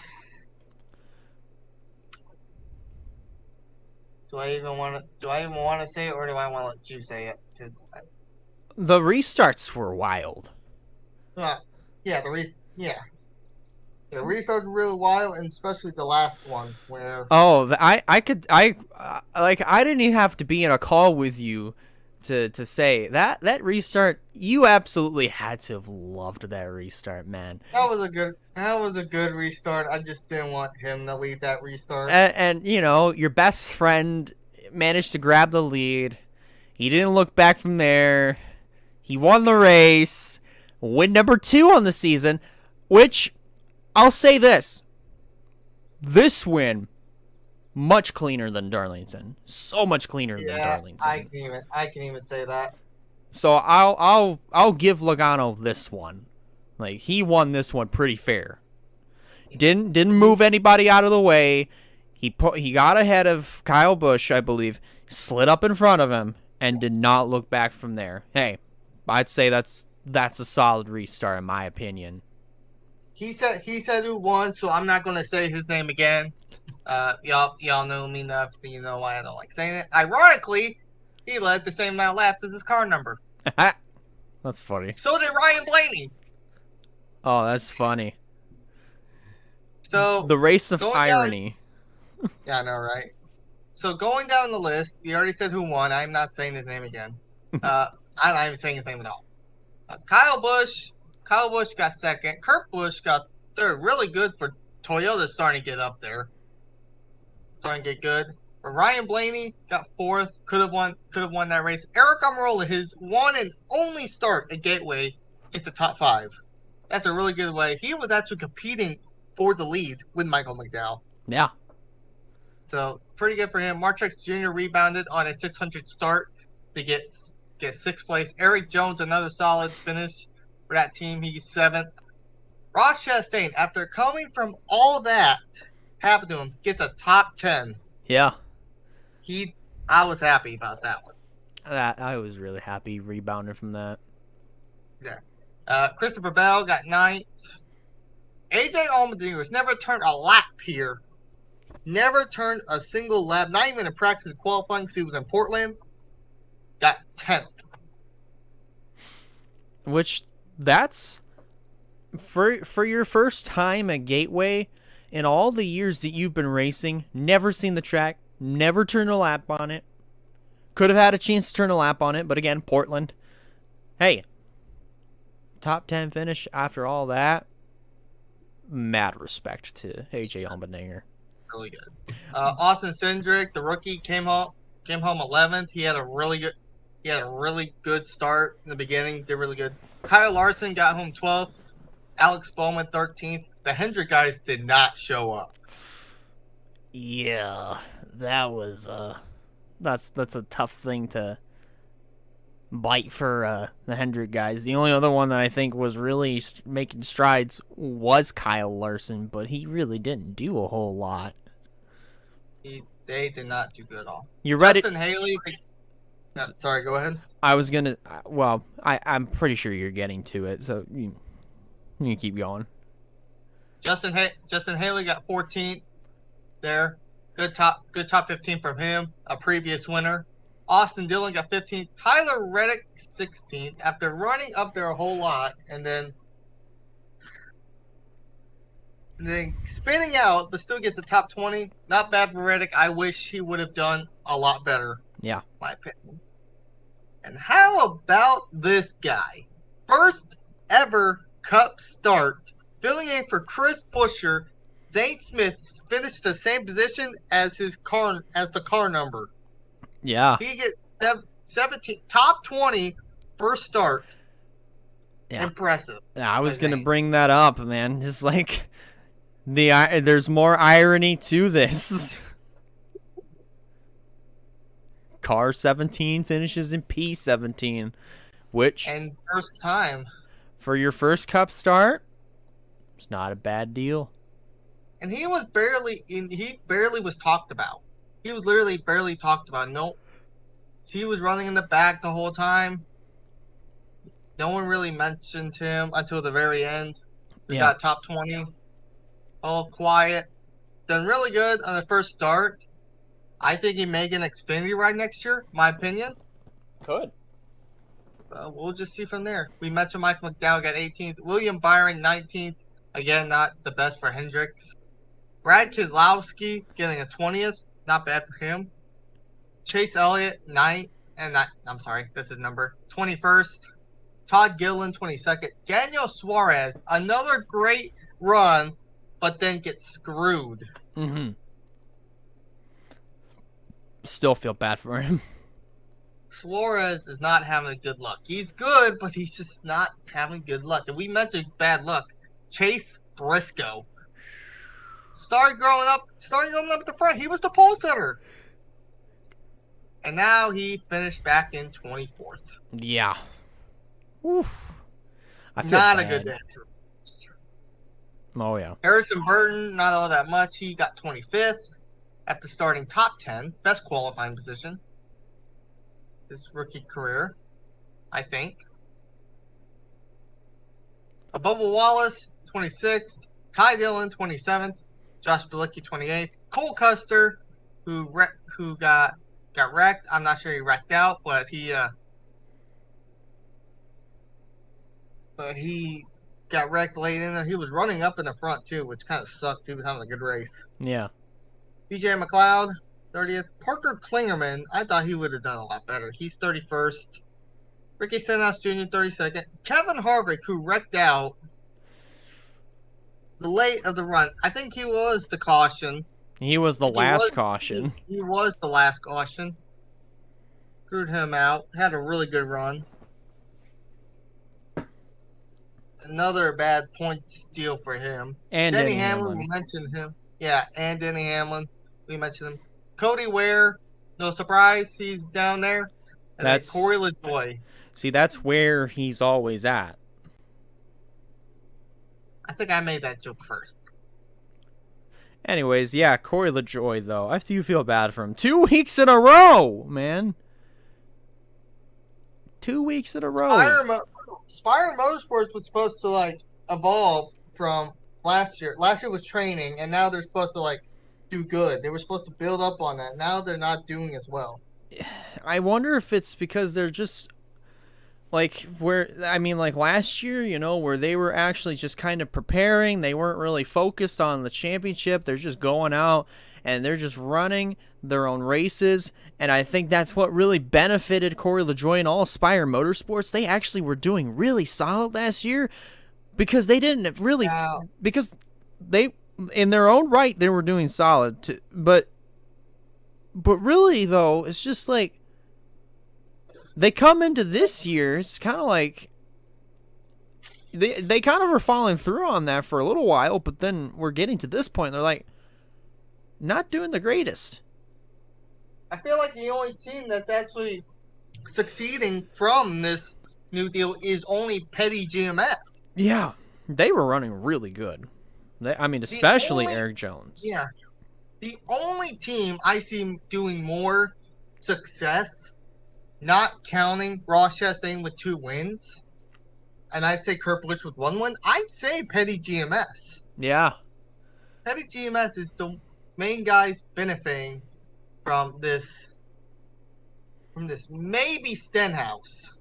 Do I even want to say it, or do I want to let you say it? Because the restarts were wild. The restarts were really wild, and especially the last one where. I didn't even have to be in a call with you to say that restart. You absolutely had to have loved that restart, man. That was a good restart. I just didn't want him to lead that restart. And your best friend managed to grab the lead. He didn't look back from there. He won the race. Win number 2 on the season, which I'll say this win much cleaner than Darlington. So much cleaner than Darlington. I can even say that. So I'll give Logano this one. Like, he won this one pretty fair. Didn't move anybody out of the way. He got ahead of Kyle Busch, I believe, slid up in front of him, and did not look back from there. Hey, I'd say that's a solid restart in my opinion. He said who won, so I'm not gonna say his name again. Y'all know me enough to why I don't like saying it. Ironically, he led the same amount of laps as his car number. That's funny. So did Ryan Blaney. Oh, that's funny. So the race of irony. Yeah, I know, right? So going down the list, we already said who won. I'm not saying his name again. I'm not even saying his name at all. Kyle Busch got second. Kurt Busch got third. Really good for Toyota, starting to get up there. Starting to get good. But Ryan Blaney got fourth. Could have won that race. Eric Almirola, his one and only start at Gateway, is the top 5. That's a really good way. He was actually competing for the lead with Michael McDowell. Yeah. So pretty good for him. Marchex Jr. rebounded on a 600 start to get 6th place. Eric Jones, another solid finish for that team. He's 7th. Ross Chastain, after coming from all that happened to him, gets a top 10. Yeah. I was happy about that one. I was really happy rebounding from that. Yeah. Christopher Bell got 9th. AJ Allmendinger has never turned a lap here. Never turned a single lap, not even in practice qualifying because he was in Portland. Got 10th. Which, that's, for your first time at Gateway, in all the years that you've been racing, never seen the track, never turned a lap on it. Could have had a chance to turn a lap on it, but again, Portland. Hey, top 10 finish after all that. Mad respect to AJ Allmendinger. Really good. Austin Cindric, the rookie, came home 11th. He had a really good start in the beginning. Did really good. Kyle Larson got home 12th. Alex Bowman 13th. The Hendrick guys did not show up. Yeah, that was that's a tough thing to bite for the Hendrick guys. The only other one that I think was really making strides was Kyle Larson, but he really didn't do a whole lot. They did not do good at all. You ready? Justin Haley. Sorry, go ahead. I was gonna. Well, I'm pretty sure you're getting to it, so you can keep going. Justin Haley got 14th there. Good top 15 from him. A previous winner. Austin Dillon got 15th. Tyler Reddick 16th after running up there a whole lot and then spinning out, but still gets a top 20. Not bad for Reddick. I wish he would have done a lot better. Yeah. My opinion. And how about this guy? First ever Cup start. Filling in for Chris Buescher. Zane Smith finished the same position as the car number. Yeah. He gets 17, top 20 first start. Yeah. Impressive. Yeah, I was gonna bring that up, man. Just like there's more irony to this. Car 17 finishes in P17, which and first time for your first Cup start, it's not a bad deal. And he was barely was talked about. He was literally barely talked about. No, he was running in the back the whole time. No one really mentioned him until the very end. He got top 20. All quiet. Done really good on the first start. I think he may get an Xfinity ride next year, my opinion. Could. We'll just see from there. We mentioned Mike McDowell got 18th. William Byron 19th. Again, not the best for Hendricks. Brad Keselowski getting a 20th. Not bad for him. Chase Elliott, 9th. I'm sorry, this is number 21st. Todd Gillen, 22nd. Daniel Suarez, another great run, but then gets screwed. Mm-hmm. Still feel bad for him. Suarez is not having good luck. He's good, but he's just not having good luck. And we mentioned bad luck. Chase Briscoe. Started going up at the front. He was the pole sitter. And now he finished back in 24th. Yeah. Oof. I feel not bad. A good day. Oh, yeah. Harrison Burton, not all that much. He got 25th after starting top 10. Best qualifying position. His rookie career, I think. Bubba Wallace, 26th. Ty Dillon, 27th. Josh Bilicki, 28th. Cole Custer, who got wrecked. I'm not sure he wrecked out, but he got wrecked late in there. He was running up in the front too, which kind of sucked. He was having a good race. Yeah. BJ McLeod, 30th. Parker Klingerman, I thought he would have done a lot better. He's 31st. Ricky Stenhouse Jr., 32nd. Kevin Harvick, who wrecked out the late of the run. I think he was the caution. He was the last caution. He was the last caution. Screwed him out. Had a really good run. Another bad point deal for him. And Denny Hamlin, we mentioned him. Yeah, and Denny Hamlin, we mentioned him. Cody Ware, no surprise, he's down there. And that's Corey LaJoie. See, that's where he's always at. I think I made that joke first. Anyways, yeah, Corey LaJoie, though. I do feel bad for him. 2 weeks in a row, man. 2 weeks in a row. Spire Motorsports was supposed to, evolve from last year. Last year was training, and now they're supposed to, do good. They were supposed to build up on that. Now they're not doing as well. I wonder if it's because they're just... last year, where they were actually just kind of preparing. They weren't really focused on the championship. They're just going out and they're just running their own races. And I think that's what really benefited Corey LaJoie and all Spire Motorsports. They actually were doing really solid last year because they didn't really, because they, in their own right, they were doing solid too. But really though, it's just like, they come into this year, it's kind of like they kind of are following through on that for a little while, but then we're getting to this point. They're like not doing the greatest. I feel like the only team that's actually succeeding from this new deal is only Petty GMS. Yeah, they were running really good. Especially Eric Jones. Yeah. The only team I see doing more success, not counting Ross Chastain with 2 wins, and I'd say Kurt Busch with 1 win, I'd say Petty GMS. Yeah. Petty GMS is the main guys benefiting from this maybe Stenhouse.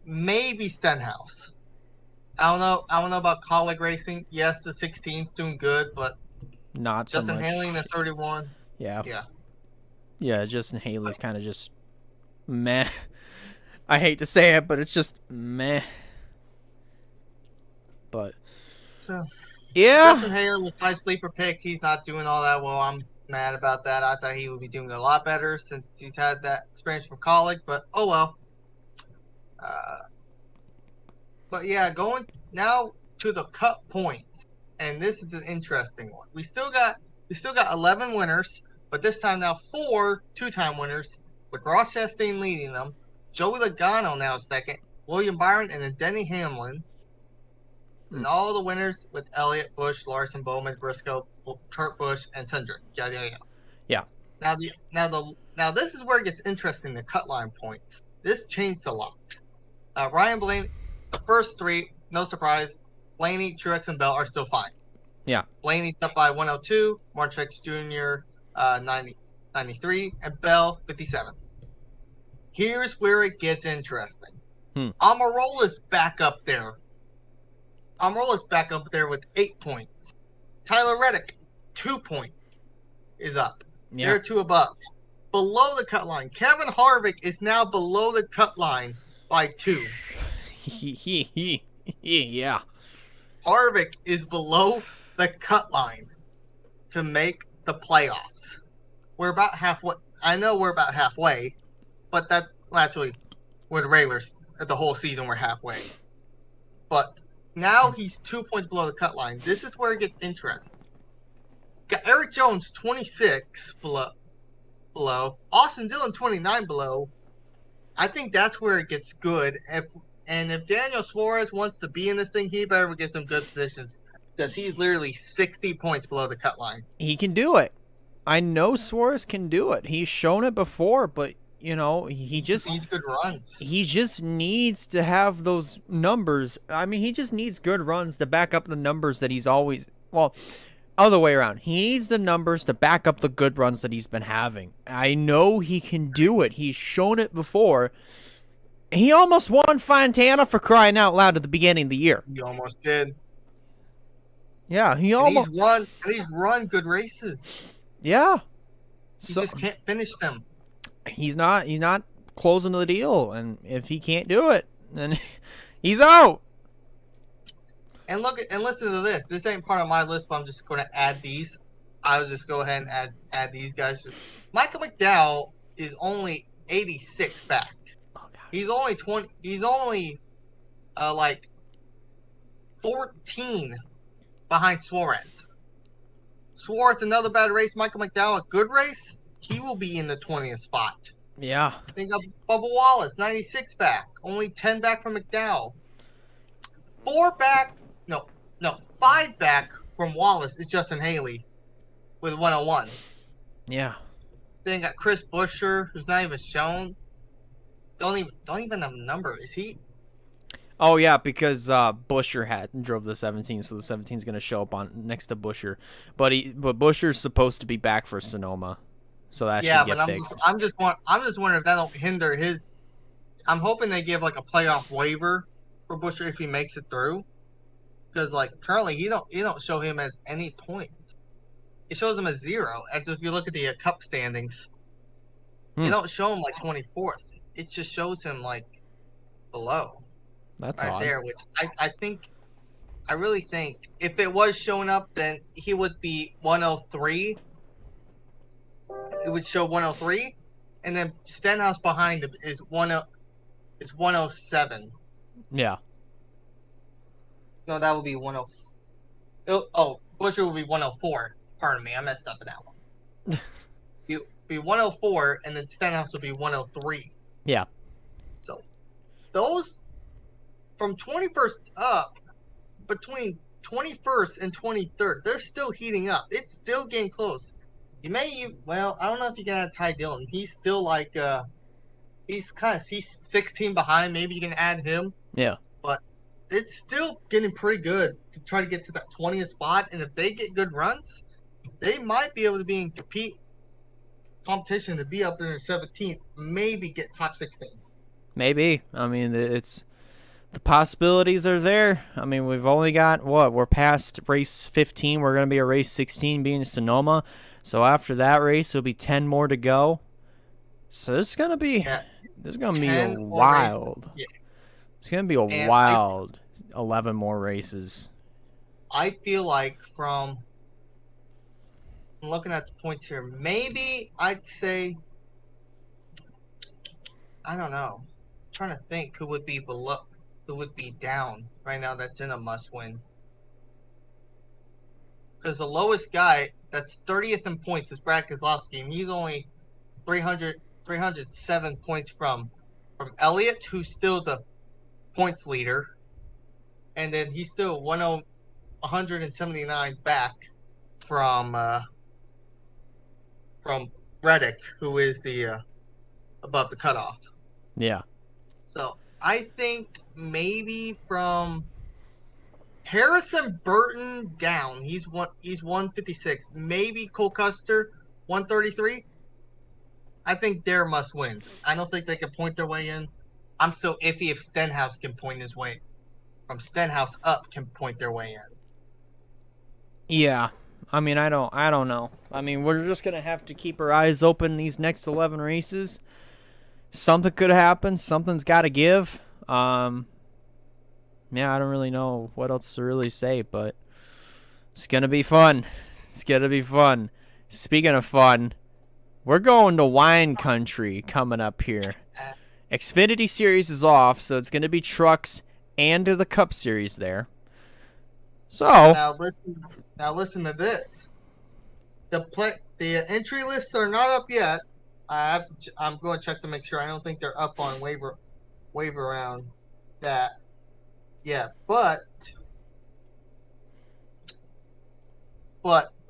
Maybe Stenhouse. I don't know about colleague racing. Yes, the 16's doing good, but Not so Justin much. Haley in the 31. Yeah. Yeah. Yeah, Justin Haley's kind of just meh. I hate to say it, but it's just meh. But So yeah, Justin Haley was my sleeper pick. He's not doing all that well. I'm mad about that. I thought he would be doing a lot better since he's had that experience from college, but oh well. But yeah, going now to the cut points, and this is an interesting one. We still got 11 winners, but this time now 4 two-time winners with Ross Chastain leading them. Joey Logano now second, William Byron, and then Denny Hamlin. And all the winners with Elliott, Busch, Larson, Bowman, Briscoe, Kurt Busch, and Cindric. yeah, Now this is where it gets interesting. The cut line points. This changed a lot. Ryan Blaney, the first 3, no surprise. Blaney, Truex, and Bell are still fine. yeah. Blaney's up by 102, Martrex Jr. 93, and Bell 57. Here's where it gets interesting. Amarola's back up there. Amarola's back up there with 8 points. Tyler Reddick, 2 points, is up. Yeah. They're 2 above. Below the cut line, Kevin Harvick is now below the cut line by 2. Yeah. Harvick is below the cut line to make the playoffs. We're about halfway. I know we're about halfway, but that actually, with the regulars, the whole season we're halfway. But now he's 2 points below the cut line. This is where it gets interesting. Got Eric Jones 26 below. Austin Dillon 29 below. I think that's where it gets good. If Daniel Suarez wants to be in this thing, he better get some good positions because he's literally 60 points below the cut line. He can do it. I know Suarez can do it. He's shown it before, but he just needs good runs. He just needs to have those numbers. I mean, he just needs good runs to back up the numbers that he's always other way around. He needs the numbers to back up the good runs that he's been having. I know he can do it. He's shown it before. He almost won Fontana for crying out loud at the beginning of the year. He almost did. Yeah, he's run good races. Yeah. He just can't finish them. He's not closing the deal, and if he can't do it, then he's out. And listen to this. This ain't part of my list, but I'm just going to add these. I'll just go ahead and add these guys. Michael McDowell is only 86 back. Oh, God. He's only 20. He's only like 14 behind Suarez. Suarez, another bad race. Michael McDowell, a good race. He will be in the 20th spot. Yeah. Think of Bubba Wallace, 96 back. Only 10 back from McDowell. 5 back from Wallace is Justin Haley with 101. Yeah. Then got Chris Buescher, who's not even shown. Don't even have a number. Is he? Oh yeah, because Buescher drove the 17, so the 17 is going to show up on next to Buescher. But Buescher's supposed to be back for Sonoma, so that should get fixed. I'm just wondering if that'll hinder his. I'm hoping they give like a playoff waiver for Buescher if he makes it through, because like currently you don't show him as any points. It shows him as 0. And if you look at the Cup standings, you don't show him like 24th. It just shows him like below. That's right odd. There, which I really think if it was showing up, then he would be 103. It would show 103, and then Stenhouse behind him is 107. Yeah. No, that would be 10. Oh, Buescher would be 104. Pardon me, I messed up in that one. You'd be 104, and then Stenhouse would be 103. Yeah. So those from 21st up, between 21st and 23rd. They're still heating up. It's still getting close. You may, well, I don't know if you can add Ty Dillon. He's still like, he's 16 behind. Maybe you can add him. Yeah. But it's still getting pretty good to try to get to that 20th spot. And if they get good runs, they might be able to be in competition to be up there in 17th, maybe get top 16. Maybe. I mean, it's the possibilities are there. I mean, we've only got we're past race 15. We're going to be at race 16 being Sonoma. So after that race, there'll be 10 more to go. So there's going to be a wild. Yeah. It's going to be a wild 11 more races. I feel like from looking at the points here, maybe I'd say, I don't know. I'm trying to think who would be below, who would be down right now that's in a must-win. Because the lowest guy that's 30th in points is Brad Keselowski, and he's only 307 points from Elliott, who's still the points leader, and then he's still 179 back from Reddick, who is the above the cutoff. Yeah. So I think maybe from Harrison Burton down, he's 156. Maybe Cole Custer 133. I think they're must wins. I don't think they can point their way in. I'm still iffy if Stenhouse can point his way. From Stenhouse up can point their way in. Yeah. I mean, I don't know. I mean, we're just going to have to keep our eyes open these next 11 races. Something could happen. Something's got to give. Yeah, I don't really know what else to really say, but it's going to be fun. It's going to be fun. Speaking of fun, we're going to wine country coming up here. Xfinity Series is off, so it's going to be trucks and the Cup Series there. So now listen to this. The entry lists are not up yet. I'm going to check to make sure. I don't think they're up on waiver around that. Yeah, but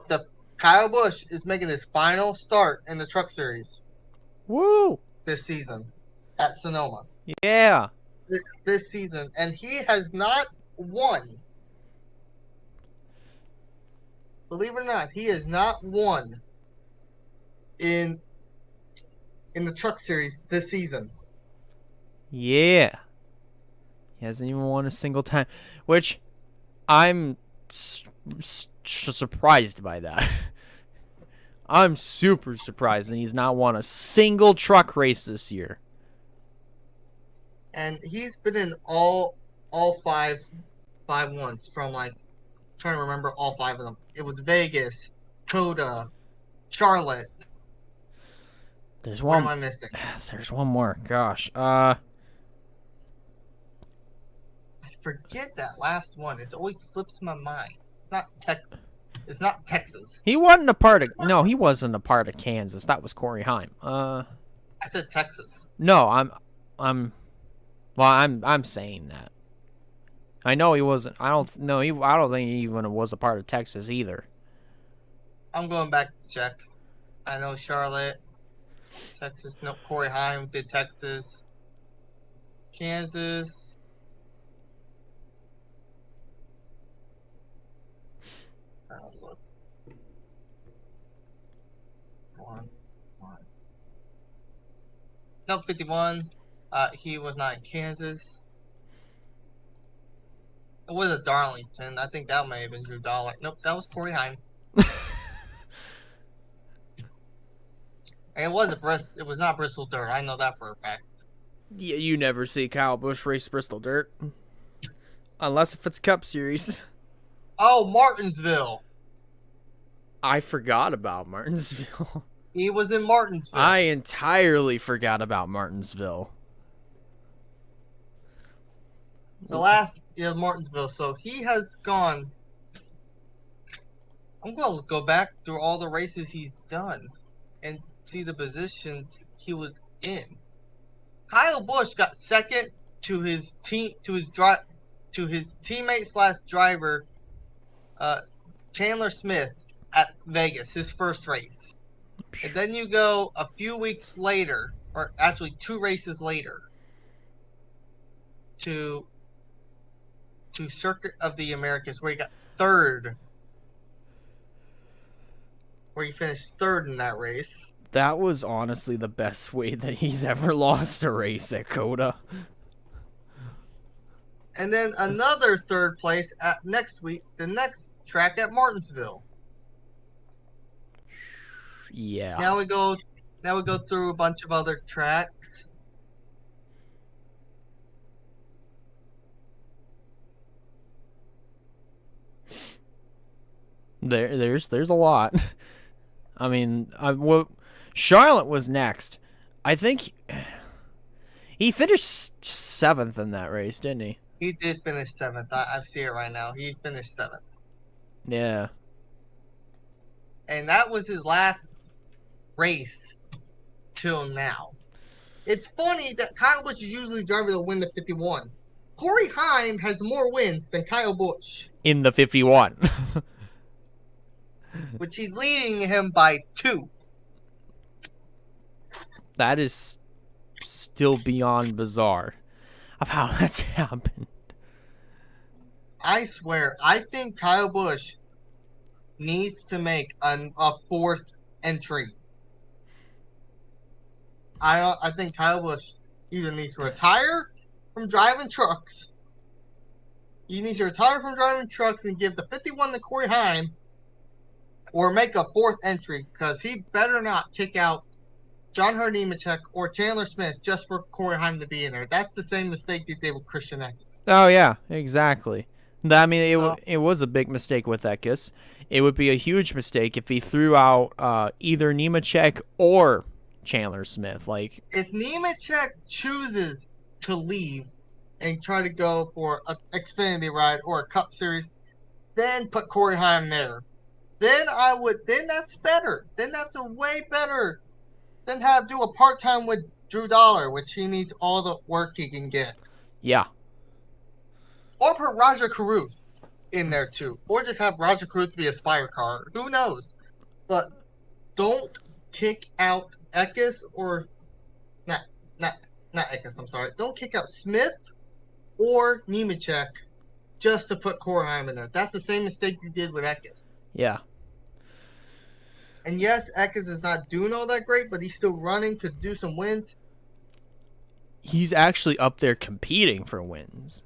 the Kyle Busch is making his final start in the Truck Series. Woo! This season at Sonoma. Yeah. This season, and he has not won. Believe it or not, he has not won in the Truck Series this season. Yeah. He hasn't even won a single time, which I'm surprised by that. I'm super surprised that he's not won a single truck race this year. And he's been in all five ones from like, I'm trying to remember all five of them. It was Vegas, Coda, Charlotte. There's one. What am I missing? There's one more. Gosh. I forget that last one. It always slips my mind. It's not Texas. It's not Texas. He wasn't a part of. No, he wasn't a part of Kansas. That was Corey Haim. I said Texas. No, I'm saying that. I know he wasn't. I don't think he even was a part of Texas either. I'm going back to check. I know Charlotte, Texas. No, Corey Haim did Texas. Kansas. Look. One. Nope, 51. He was not in Kansas. It was a Darlington. I think that may have been Drew Dollar. Nope, that was Corey Haim. And it was not Bristol Dirt. I know that for a fact. Yeah, you never see Kyle Busch race Bristol Dirt. Unless if it's Cup Series. Oh, Martinsville. I forgot about Martinsville. He was in Martinsville. I entirely forgot about Martinsville. The last Martinsville. So he has gone. I'm going to go back through all the races he's done and see the positions he was in. Kyle Busch got second to his teammate / driver Uh, Chandler Smith at Vegas, his first race. And then you go a few weeks later, or actually 2 races later, to Circuit of the Americas, where he got third, where he finished third in that race. That was honestly the best way that he's ever lost a race at Coda. And then another third place at next week, the next track at Martinsville. Yeah. Now we go through a bunch of other tracks. There's a lot. I mean, Charlotte was next. I think he finished 7th in that race, didn't he? He did finish 7th. I see it right now. He finished 7th. Yeah. And that was his last race till now. It's funny that Kyle Busch is usually driving to win the 51. Corey Heim has more wins than Kyle Busch. In the 51. Which he's leading him by 2. That is still beyond bizarre of how that's happened. I swear, I think Kyle Busch needs to make a 4th entry. I think Kyle Busch either needs to retire from driving trucks. He needs to retire from driving trucks and give the 51 to Corey Heim, or make a 4th entry, because he better not kick out John Hurt Nemechek or Chandler Smith just for Corey Heim to be in there. That's the same mistake they did with Christian Eckes. Oh yeah, exactly. I mean, it was a big mistake with Eckes. It would be a huge mistake if he threw out either Nemechek or Chandler Smith. Like, if Nemechek chooses to leave and try to go for an Xfinity ride or a Cup Series, then put Corey Heim there. Then that's better. Then that's a way better than do a part-time with Drew Dollar, which he needs all the work he can get. Yeah. Or put Roger Caruth in there too. Or just have Roger Caruth be a Spire car. Who knows? But don't kick out Eckes or not Eckes, I'm sorry. Don't kick out Smith or Nemechek just to put Corey Heim in there. That's the same mistake you did with Eckes. Yeah. And yes, Eckes is not doing all that great, but he's still running to do some wins. He's actually up there competing for wins.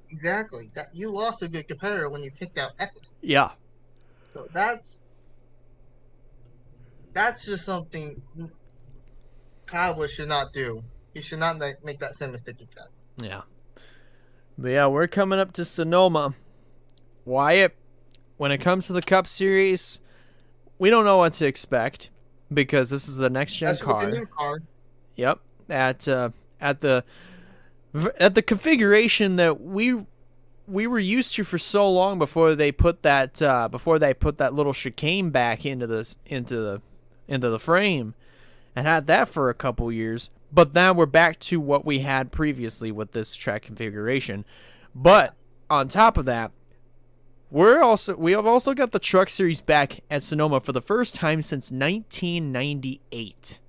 Exactly. That you lost a good competitor when you kicked out Eckes. Yeah. So that's just something Kyle Busch should not do. He should not make that same mistake he did. Yeah. But yeah, we're coming up to Sonoma. Wyatt, when it comes to the Cup Series, we don't know what to expect because this is the next gen car. That's the new car. Yep. At the configuration that we were used to for so long before they put that little chicane back into the frame and had that for a couple years. But now we're back to what we had previously with this track configuration. But on top of that, we have also got the Truck Series back at Sonoma for the first time since 1998.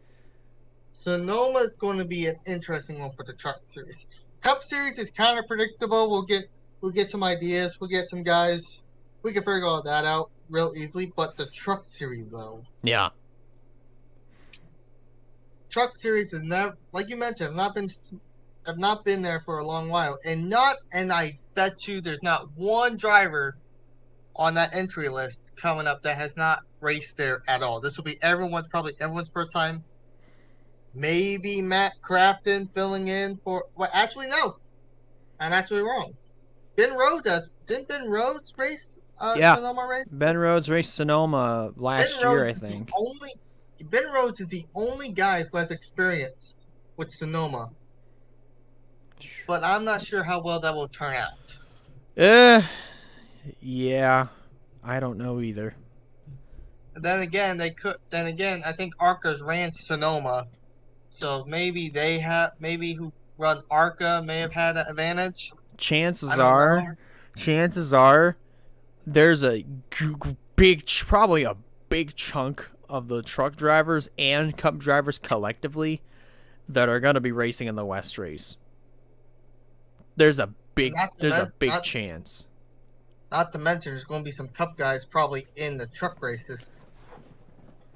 Sonoma is going to be an interesting one for the Truck Series. Cup Series is kind of predictable. We'll get some ideas. We'll get some guys. We can figure all that out real easily. But the Truck Series, though. Yeah. Truck Series is never, like you mentioned, have not been there for a long while, and I bet you there's not one driver on that entry list coming up that has not raced there at all. This will be probably everyone's first time. Maybe Matt Crafton filling in for. Well, actually, no. I'm actually wrong. Ben Rhodes didn't Ben Rhodes race? Sonoma race? Ben Rhodes raced Sonoma last year, I think. Ben Rhodes is the only guy who has experience with Sonoma. But I'm not sure how well that will turn out. Yeah. I don't know either. Then again, I think Arca's ran Sonoma. So maybe who run Arca may have had an advantage. Chances are there's a probably a big chunk of the truck drivers and cup drivers collectively that are going to be racing in the West race. There's a big chance. Not to mention, there's going to be some cup guys probably in the truck races.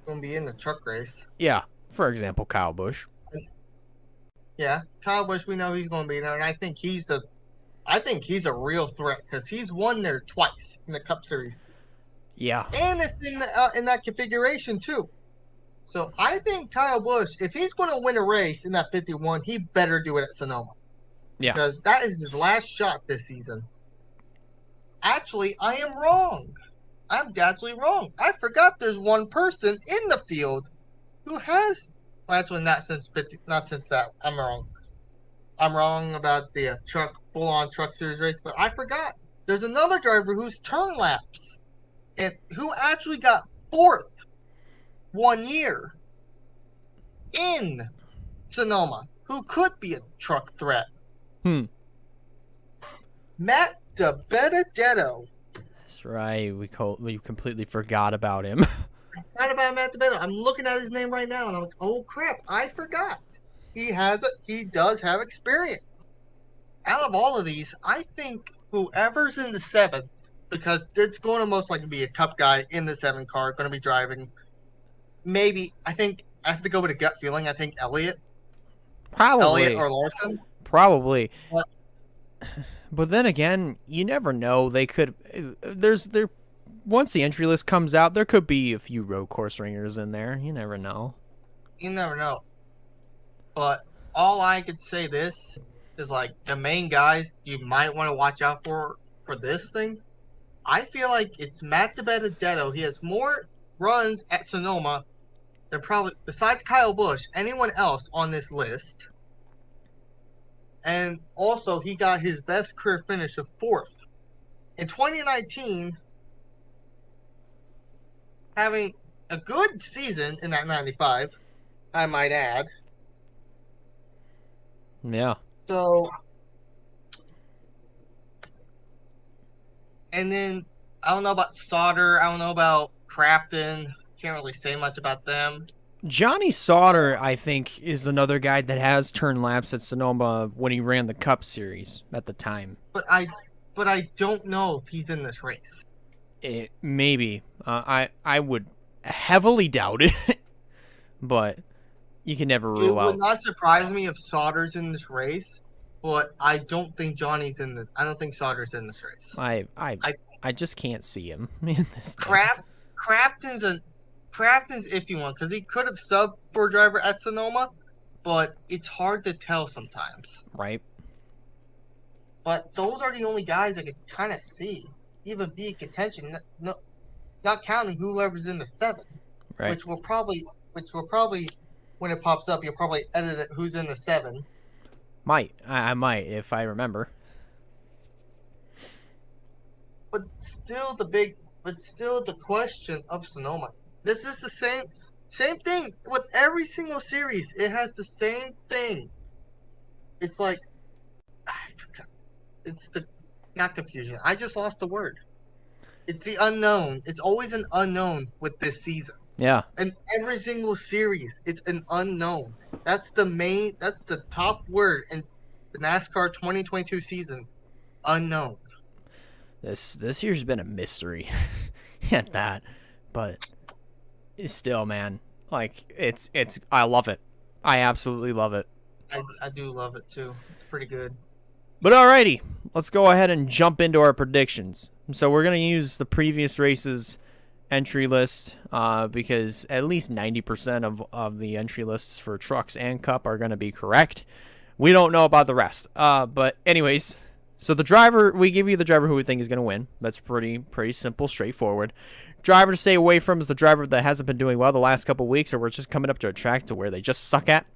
Going to be in the truck race. Yeah, for example, Kyle Busch. Yeah, Kyle Busch, we know he's going to be there, and I think he's a real threat because he's won there twice in the Cup Series. Yeah, and it's in that configuration too. So I think Kyle Busch, if he's going to win a race in that 51, he better do it at Sonoma. Yeah, because that is his last shot this season. Actually, I am wrong. I'm absolutely wrong. I forgot there's one person in the field who has. Well, actually, not since that. I'm wrong. I'm wrong about the full-on truck series race, but I forgot. There's another driver who's turn laps, and who actually got fourth 1 year in Sonoma, who could be a truck threat. Matt DiBenedetto. That's right. We completely forgot about him. Forgot about Matt DiBenedetto. I'm looking at his name right now, and I'm like, oh crap, I forgot. He does have experience. Out of all of these, I think whoever's in the 7, because it's going to most likely be a Cup guy in the 7 car, going to be driving. Maybe, I think, I have to go with a gut feeling. I think Elliott. Probably. Elliott or Larson. Probably. But then again, you never know. They could. Once the entry list comes out, there could be a few road course ringers in there. You never know. You never know. But all I could say this is, like, the main guys you might want to watch out for this thing. I feel like it's Matt DiBenedetto. He has more runs at Sonoma than probably, besides Kyle Busch, anyone else on this list. And also, he got his best career finish of 4th. In 2019, having a good season in that 95, I might add. Yeah. So, and then, I don't know about Sauter. I don't know about Crafton. Can't really say much about them. Johnny Sauter, I think, is another guy that has turned laps at Sonoma when he ran the Cup Series at the time. But I don't know if he's in this race. Maybe. I would heavily doubt it. But you can never rule out. It would not surprise me if Sauter's in this race, but I don't think Johnny's in this. I don't think Sauter's in this race. I just can't see him in this. Crafton's iffy one because he could have subbed for a driver at Sonoma, but it's hard to tell sometimes. Right. But those are the only guys I could kind of see even be in contention. Not counting whoever's in the 7, right? Which will probably when it pops up, you'll probably edit it. Who's in the 7? I might if I remember. But still the question of Sonoma. This is the same thing with every single series. It has the same thing. It's like, I forgot. It's not confusion. I just lost the word. It's the unknown. It's always an unknown with this season. Yeah. And every single series, it's an unknown. That's the top word in the NASCAR 2022 season. Unknown. This year's been a mystery at that, but it's still, man, like it's I love it. I absolutely love it. I do love it too. It's pretty good. But alrighty, let's go ahead and jump into our predictions. So we're gonna use the previous races entry list because at least 90% of the entry lists for trucks and Cup are gonna be correct. We don't know about the rest. But anyways, so we give you the driver who we think is gonna win. That's pretty simple, straightforward. Driver to stay away from is the driver that hasn't been doing well the last couple weeks, or we're just coming up to a track to where they just suck at.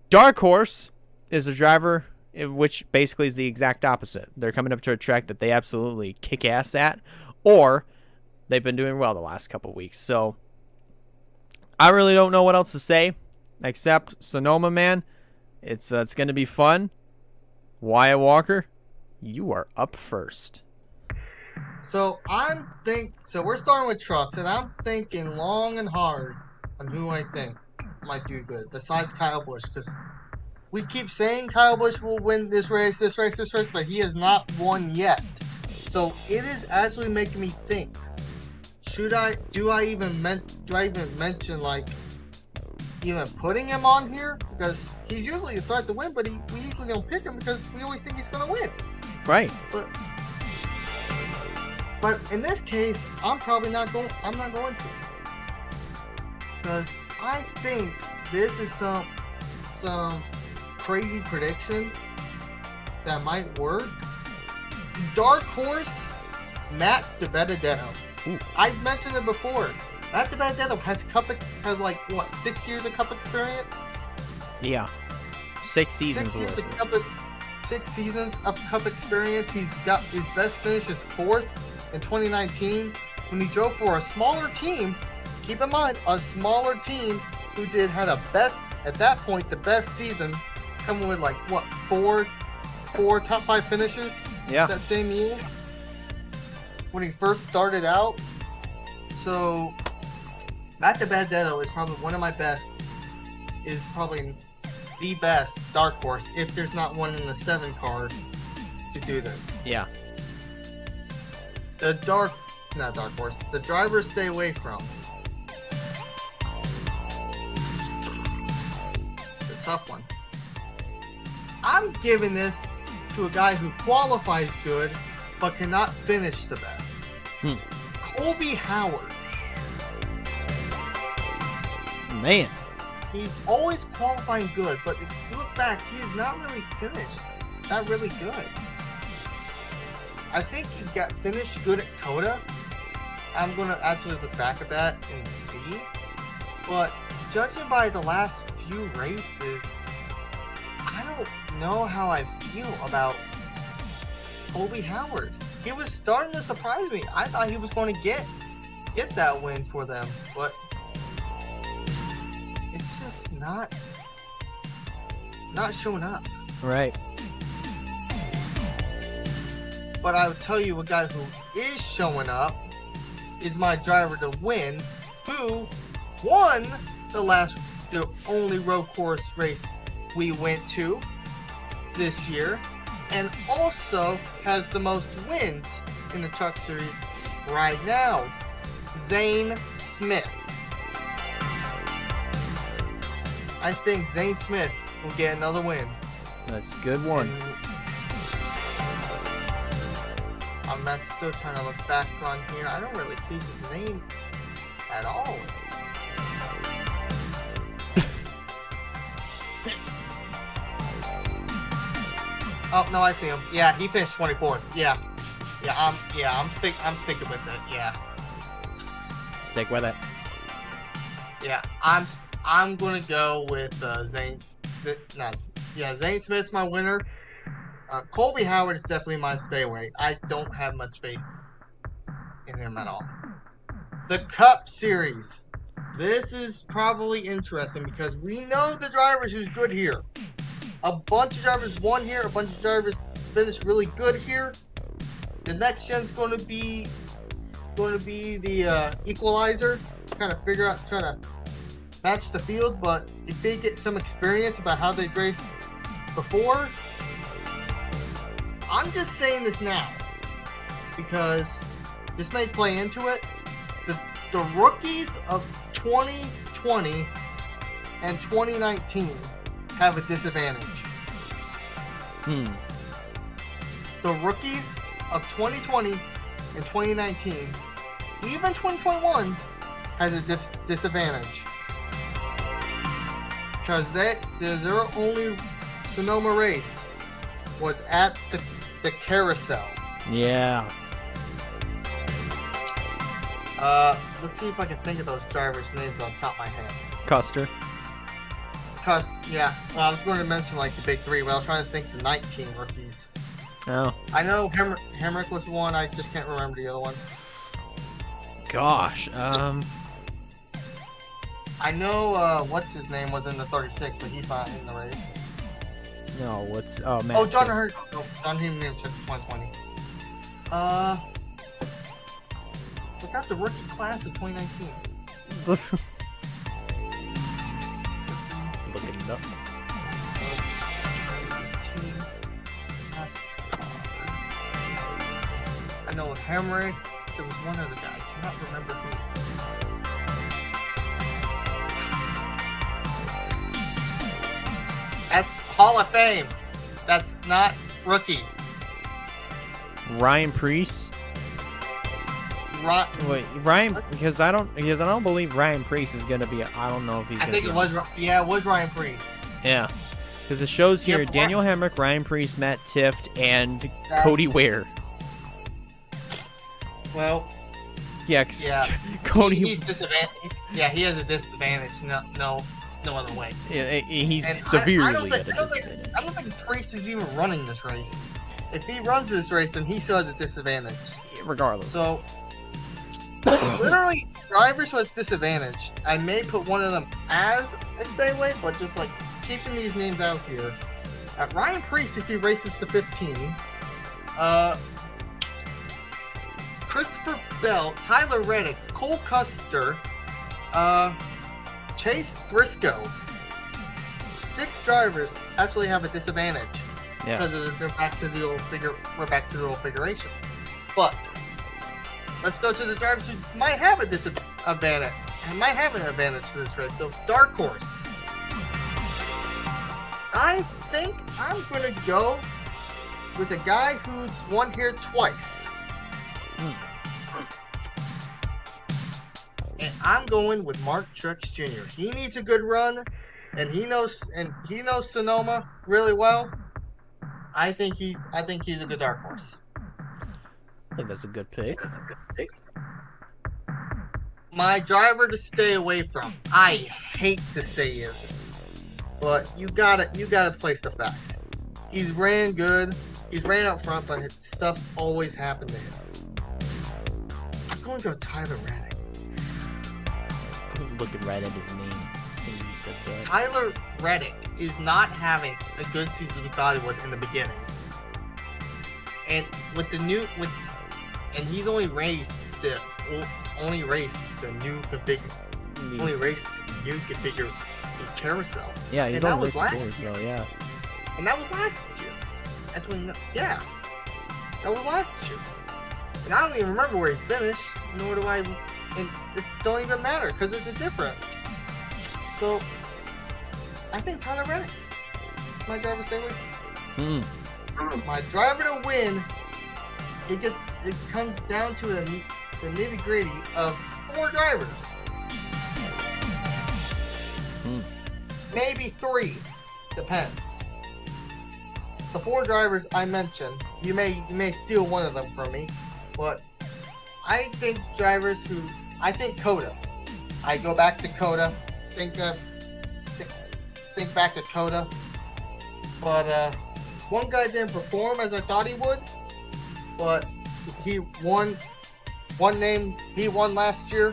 Dark horse is a driver which basically is the exact opposite. They're coming up to a track that they absolutely kick ass at, or they've been doing well the last couple weeks. So I really don't know what else to say except Sonoma, man. It's going to be fun. Wyatt Walker, you are up first. So we're starting with trucks, and I'm thinking long and hard on who I think might do good besides Kyle Busch, because we keep saying Kyle Busch will win this race, but he has not won yet. So it is actually making me think: do I even mention like even putting him on here, because he's usually a threat to win, but we usually don't pick him because we always think he's going to win. Right. But in this case, I'm not going to, because I think this is some crazy prediction that might work. Dark horse, Matt DiBenedetto. Ooh. I've mentioned it before. Matt DiBenedetto has like what, 6 years of Cup experience? Yeah. 6 seasons. 6 seasons of Cup experience. He's got his best finish is 4th in 2019 when he drove for a smaller team. Keep in mind, a smaller team who had a best at that point the best season, coming with like what, four top 5 finishes. Yeah. That same year when he first started out. So Matt DiBenedetto is probably one of my best. Is probably the best dark horse if there's not one in the 7 card to do this. Yeah. The driver stay away from. It's a tough one. I'm giving this to a guy who qualifies good but cannot finish the best. Colby Howard. Man. He's always qualifying good, but if you look back, he is not really finished. Not really good. I think he got finished good at Coda. I'm going to actually look back at that and see. But judging by the last few races, I don't know how I feel about Colby Howard. He was starting to surprise me. I thought he was going to get that win for them, but it's just not showing up. Right. But I would tell you a guy who is showing up is my driver to win, who won the only road course race we went to this year, and also has the most wins in the Truck Series right now, Zane Smith. I think Zane Smith will get another win. That's a good one. I'm still trying to look back on here. I don't really see his name at all. Oh no, I see him. Yeah, he finished 24th. I'm sticking with it. Yeah. Stick with it. Yeah, I'm gonna go with Zane. Zane Smith's my winner. Colby Howard is definitely my stay away. I don't have much faith in him at all. The Cup Series. This is probably interesting because we know the drivers who's good here. A bunch of drivers won here. A bunch of drivers finished really good here. The next gen's going to be the equalizer. Kind of figure out, try to match the field. But if they get some experience about how they raced before, I'm just saying this now because this may play into it. The rookies of 2020 and 2019 have a disadvantage. The rookies of 2020 and 2019, even 2021, has a disadvantage because their only Sonoma race was at the carousel. Yeah. Let's see if I can think of those drivers' names on top of my head. Custer. Yeah. Well, I was going to mention like the big 3, but I was trying to think the 19 rookies. Oh. I know Hemrick was one. I just can't remember the other one. Gosh. I know what's his name was in the 36, but he's not in the race. No, what's... Oh, man. Oh, John Hurt. No, John Hume took 120. Look out the rookie class of 2019. Looking it up. I know Hemrick. There was one other guy. I cannot remember who. That's Hall of Fame. That's not rookie. Ryan Priest. Wait, Ryan, because I don't believe Ryan Priest is gonna be. I don't know if he's. I think it was. Yeah, it was Ryan Priest. Yeah, because it shows here Yeah, Daniel Hemrick, Ryan Priest, Matt Tift, and Cody Ware. Well. Yeah. Yeah. Cody. He's disadvantaged. Yeah, he has a disadvantage. No other way. Yeah, he's And severely I don't at a think disadvantage. I don't think Priest is even running this race. If he runs this race, then he still has a disadvantage. Regardless. So, literally, drivers with disadvantage. I may put one of them as a stay away, but just like keeping these names out here. Ryan Priest, if he races to 15. Christopher Bell, Tyler Reddick, Cole Custer, Chase Briscoe. 6 drivers actually have a disadvantage. Yeah. Because they're back to the old we're back to the old configuration. But let's go to the drivers who might have a disadvantage and might have an advantage to this race. So dark horse. I think I'm gonna go with a guy who's won here twice. And I'm going with Mark Truex Jr. He needs a good run, and he knows Sonoma really well. I think he's a good dark horse. I think that's a good pick. My driver to stay away from. I hate to say this, but you gotta place the facts. He's ran good. He's ran out front, but stuff always happened to him. I'm going to go Tyler Reddick. I was looking right at his name. So you said that. Tyler Reddick is not having a good season we thought he was in the beginning. And with the new and he's only raced the new carousel. Yeah, he's and on that was list last before, year. so yeah. And that was last year. That was last year. And I don't even remember where he finished, nor do I. And it don't even matter because it's different. So I think Tyler Reddick. My driver stay with. My driver to win. It comes down to the nitty gritty of 4 drivers. Maybe 3, depends. The 4 drivers I mentioned, you may steal one of them from me, but I think drivers who I think Coda. I go back to Coda. Think back to Coda. But one guy didn't perform as I thought he would. But he won. He won last year.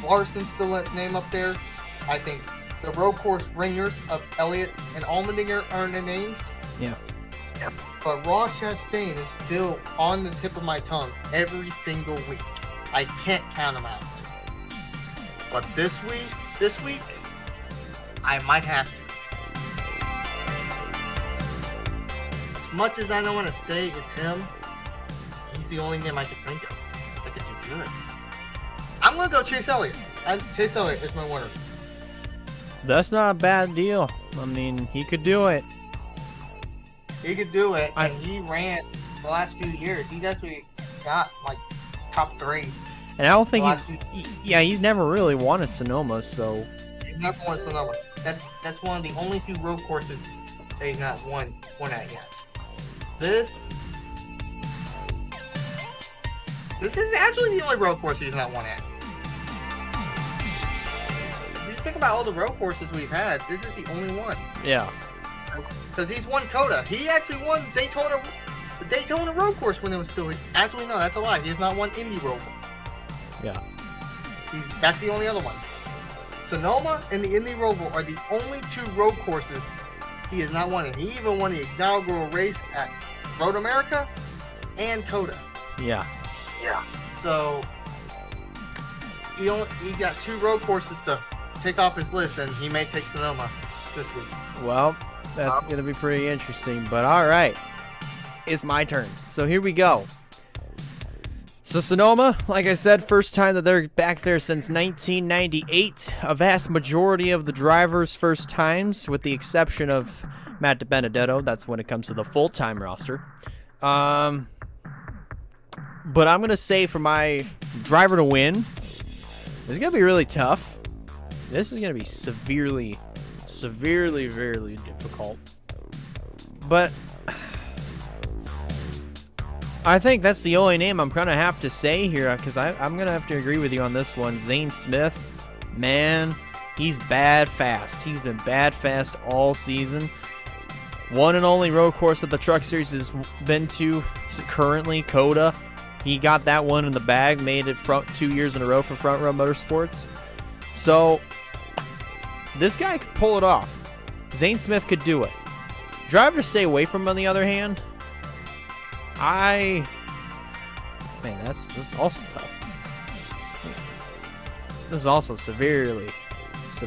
Larson's still a name up there. I think the road course ringers of Elliott and Allmendinger earn the names. Yeah. But Ross Chastain is still on the tip of my tongue every single week. I can't count him out. But this week, I might have to. As much as I don't want to say it's him, he's the only name I can think of that could do good. I'm going to go Chase Elliott. Chase Elliott is my winner. That's not a bad deal. I mean, he could do it. He could do it, and he ran the last few years. He's actually got like top 3. And I don't think he's never really won at Sonoma, so. He's never won Sonoma. That's one of the only few road courses that he's not won at yet. This is actually the only road course he's not won at. If you think about all the road courses we've had, this is the only one. Yeah. Because he's won Coda. He actually won the Daytona road course when it was still. Actually, no, that's a lie. He has not won Indy road course. Yeah. That's the only other one. Sonoma and the Indy Roval are the only 2 road courses he has not won. And he even won the inaugural race at Road America and Coda. Yeah. So he got 2 road courses to take off his list, and he may take Sonoma this week. Well, that's going to be pretty interesting. But all right, it's my turn. So here we go. So Sonoma, like I said, first time that they're back there since 1998. A vast majority of the drivers' first times, with the exception of Matt DiBenedetto. That's when it comes to the full-time roster. But I'm going to say for my driver to win, this is going to be really tough. This is going to be severely, very difficult. But I think that's the only name I'm going to have to say here, because I'm going to have to agree with you on this one. Zane Smith, man, he's bad fast. He's been bad fast all season. One and only road course that the Truck Series has been to currently, Coda. He got that one in the bag, made it 2 years in a row for Front Row Motorsports. So this guy could pull it off. Zane Smith could do it. Driver to stay away from, on the other hand, man, this is also tough. This is also severely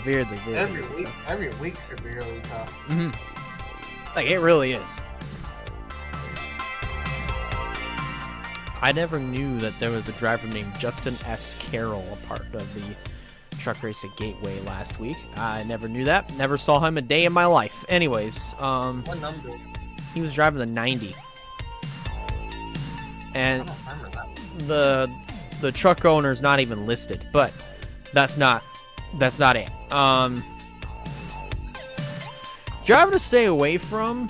very every week severely tough. Like, it really is. I never knew that there was a driver named Justin S. Carroll, a part of the Truck Racing Gateway last week. I never knew that. Never saw him a day in my life. Anyways, what number? He was driving the 90. And I don't remember that. the truck owner's not even listed, but that's not it. Driver to stay away from,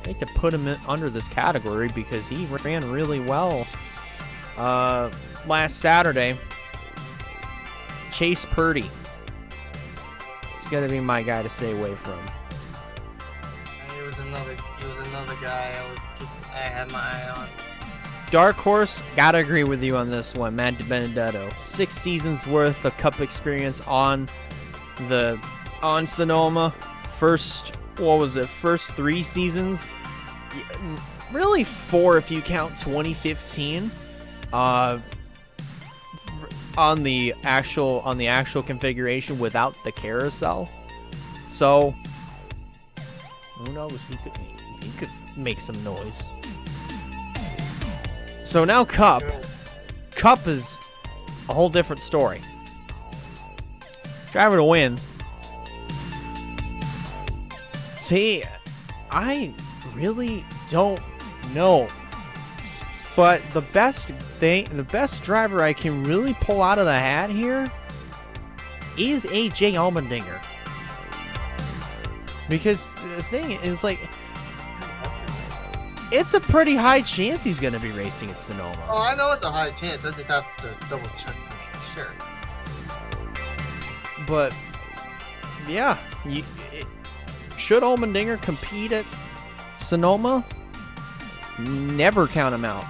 I hate to put him under this category because he ran really well last Saturday. Chase Purdy. He's got to be my guy to stay away from. He was another guy I had my eye on. Dark horse, gotta agree with you on this one. Matt DiBenedetto, 6 seasons worth of Cup experience on Sonoma. First 3 seasons, really 4 if you count 2015. On the actual configuration without the carousel. So who knows? He could make some noise. So now Cup is a whole different story. Driver to win. See, I really don't know. But the best driver I can really pull out of the hat here is AJ Allmendinger. Because the thing is, like, it's a pretty high chance he's going to be racing at Sonoma. Oh, I know it's a high chance. I just have to double check to make sure. But, yeah. Should Allmendinger compete at Sonoma? Never count him out.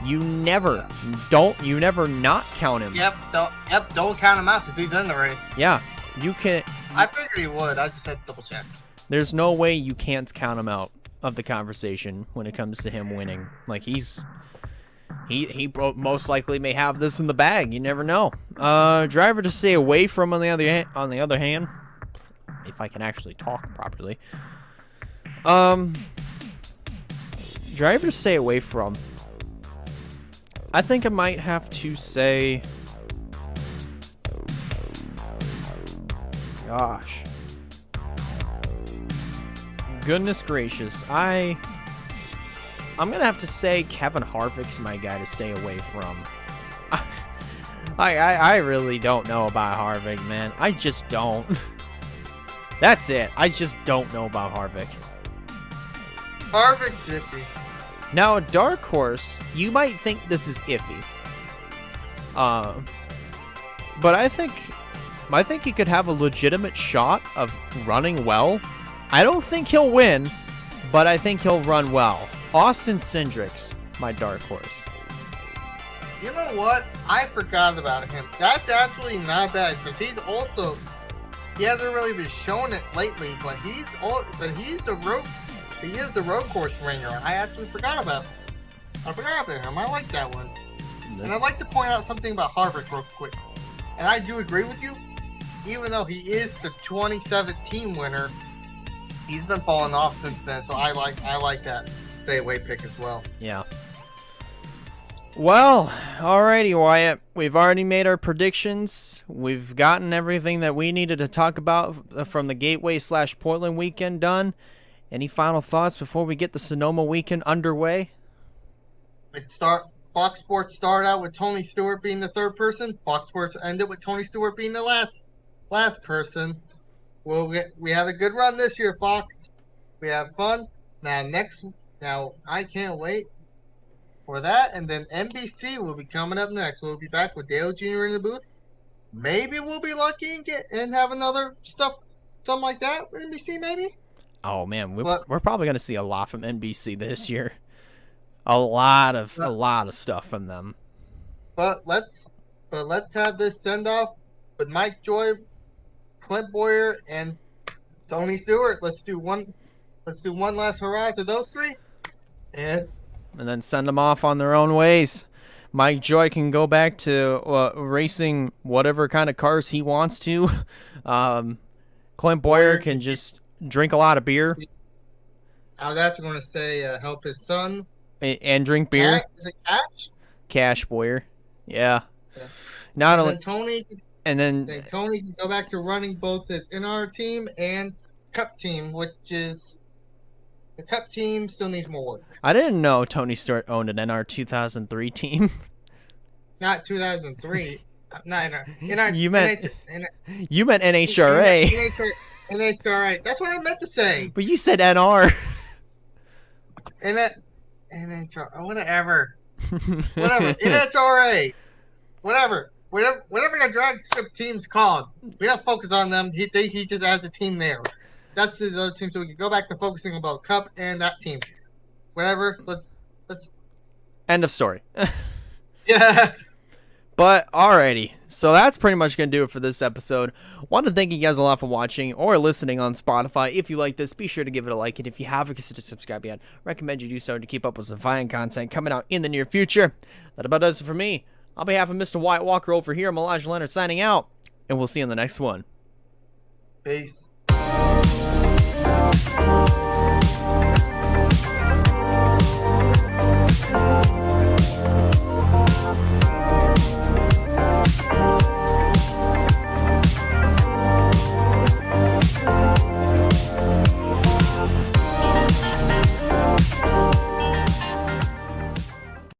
You never not count him. Yep, don't count him out because he's in the race. Yeah, you can. I figured he would. I just had to double check. There's no way you can't count him out of the conversation when it comes to him winning. Like, he most likely may have this in the bag. You never know. Driver to stay away from, on the other hand, if I can actually talk properly. Driver to stay away from. I think I might have to say, gosh, goodness gracious, I'm gonna have to say Kevin Harvick's my guy to stay away from. I really don't know about Harvick, man. I just don't. That's it. I just don't know about Harvick. Harvick's iffy. Now, a dark horse, you might think this is iffy. But I think he could have a legitimate shot of running well. I don't think he'll win, but I think he'll run well. Austin Cindric's my dark horse. You know what? I forgot about him. That's actually not bad because he hasn't really been showing it lately, but he is the road course ringer. I actually forgot about him. I like that one. And I'd like to point out something about Harvick real quick. And I do agree with you. Even though he is the 2017 winner, he's been falling off since then. So I like that stay away pick as well. Yeah. Well, alrighty, Wyatt. We've already made our predictions. We've gotten everything that we needed to talk about from the Gateway/Portland weekend done. Any final thoughts before we get the Sonoma weekend underway? Fox Sports started out with Tony Stewart being the third person. Fox Sports ended with Tony Stewart being the last person. We had a good run this year, Fox. We had fun. Now I can't wait for that, and then NBC will be coming up next. We'll be back with Dale Jr. in the booth. Maybe we'll be lucky and have another something like that with NBC. Maybe. Oh man, we're probably gonna see a lot from NBC this year. A lot of stuff from them. But let's have this send off with Mike Joy, Clint Boyer, and Tony Stewart. Let's do one last hurrah to those three, and then send them off on their own ways. Mike Joy can go back to racing whatever kind of cars he wants to. Clint Boyer can just drink a lot of beer. I was actually going to say help his son. And drink beer. Is it Cash? Cash Boyer. Yeah. Not only Tony. Then Tony can go back to running both his NR team and Cup team, which is the Cup team still needs more work. I didn't know Tony Stewart owned an NR 2003 team. Not 2003. Not NR. You meant NHRA. NHRA. That's what I meant to say. But you said NR. NHRA. Whatever. NHRA. Whatever the drag strip team's called. We don't focus on them. He just has a team there. That's his other team, so we can go back to focusing about Cup and that team. Whatever. Let's. End of story. Yeah. But alrighty, so that's pretty much going to do it for this episode. Want to thank you guys a lot for watching or listening on Spotify. If you like this, be sure to give it a like. And if you haven't considered subscribe yet, recommend you do so to keep up with some fine content coming out in the near future. That about does it for me. On behalf of Mr. Wyatt Walker over here, I'm Elijah Leonard signing out. And we'll see you in the next one. Peace.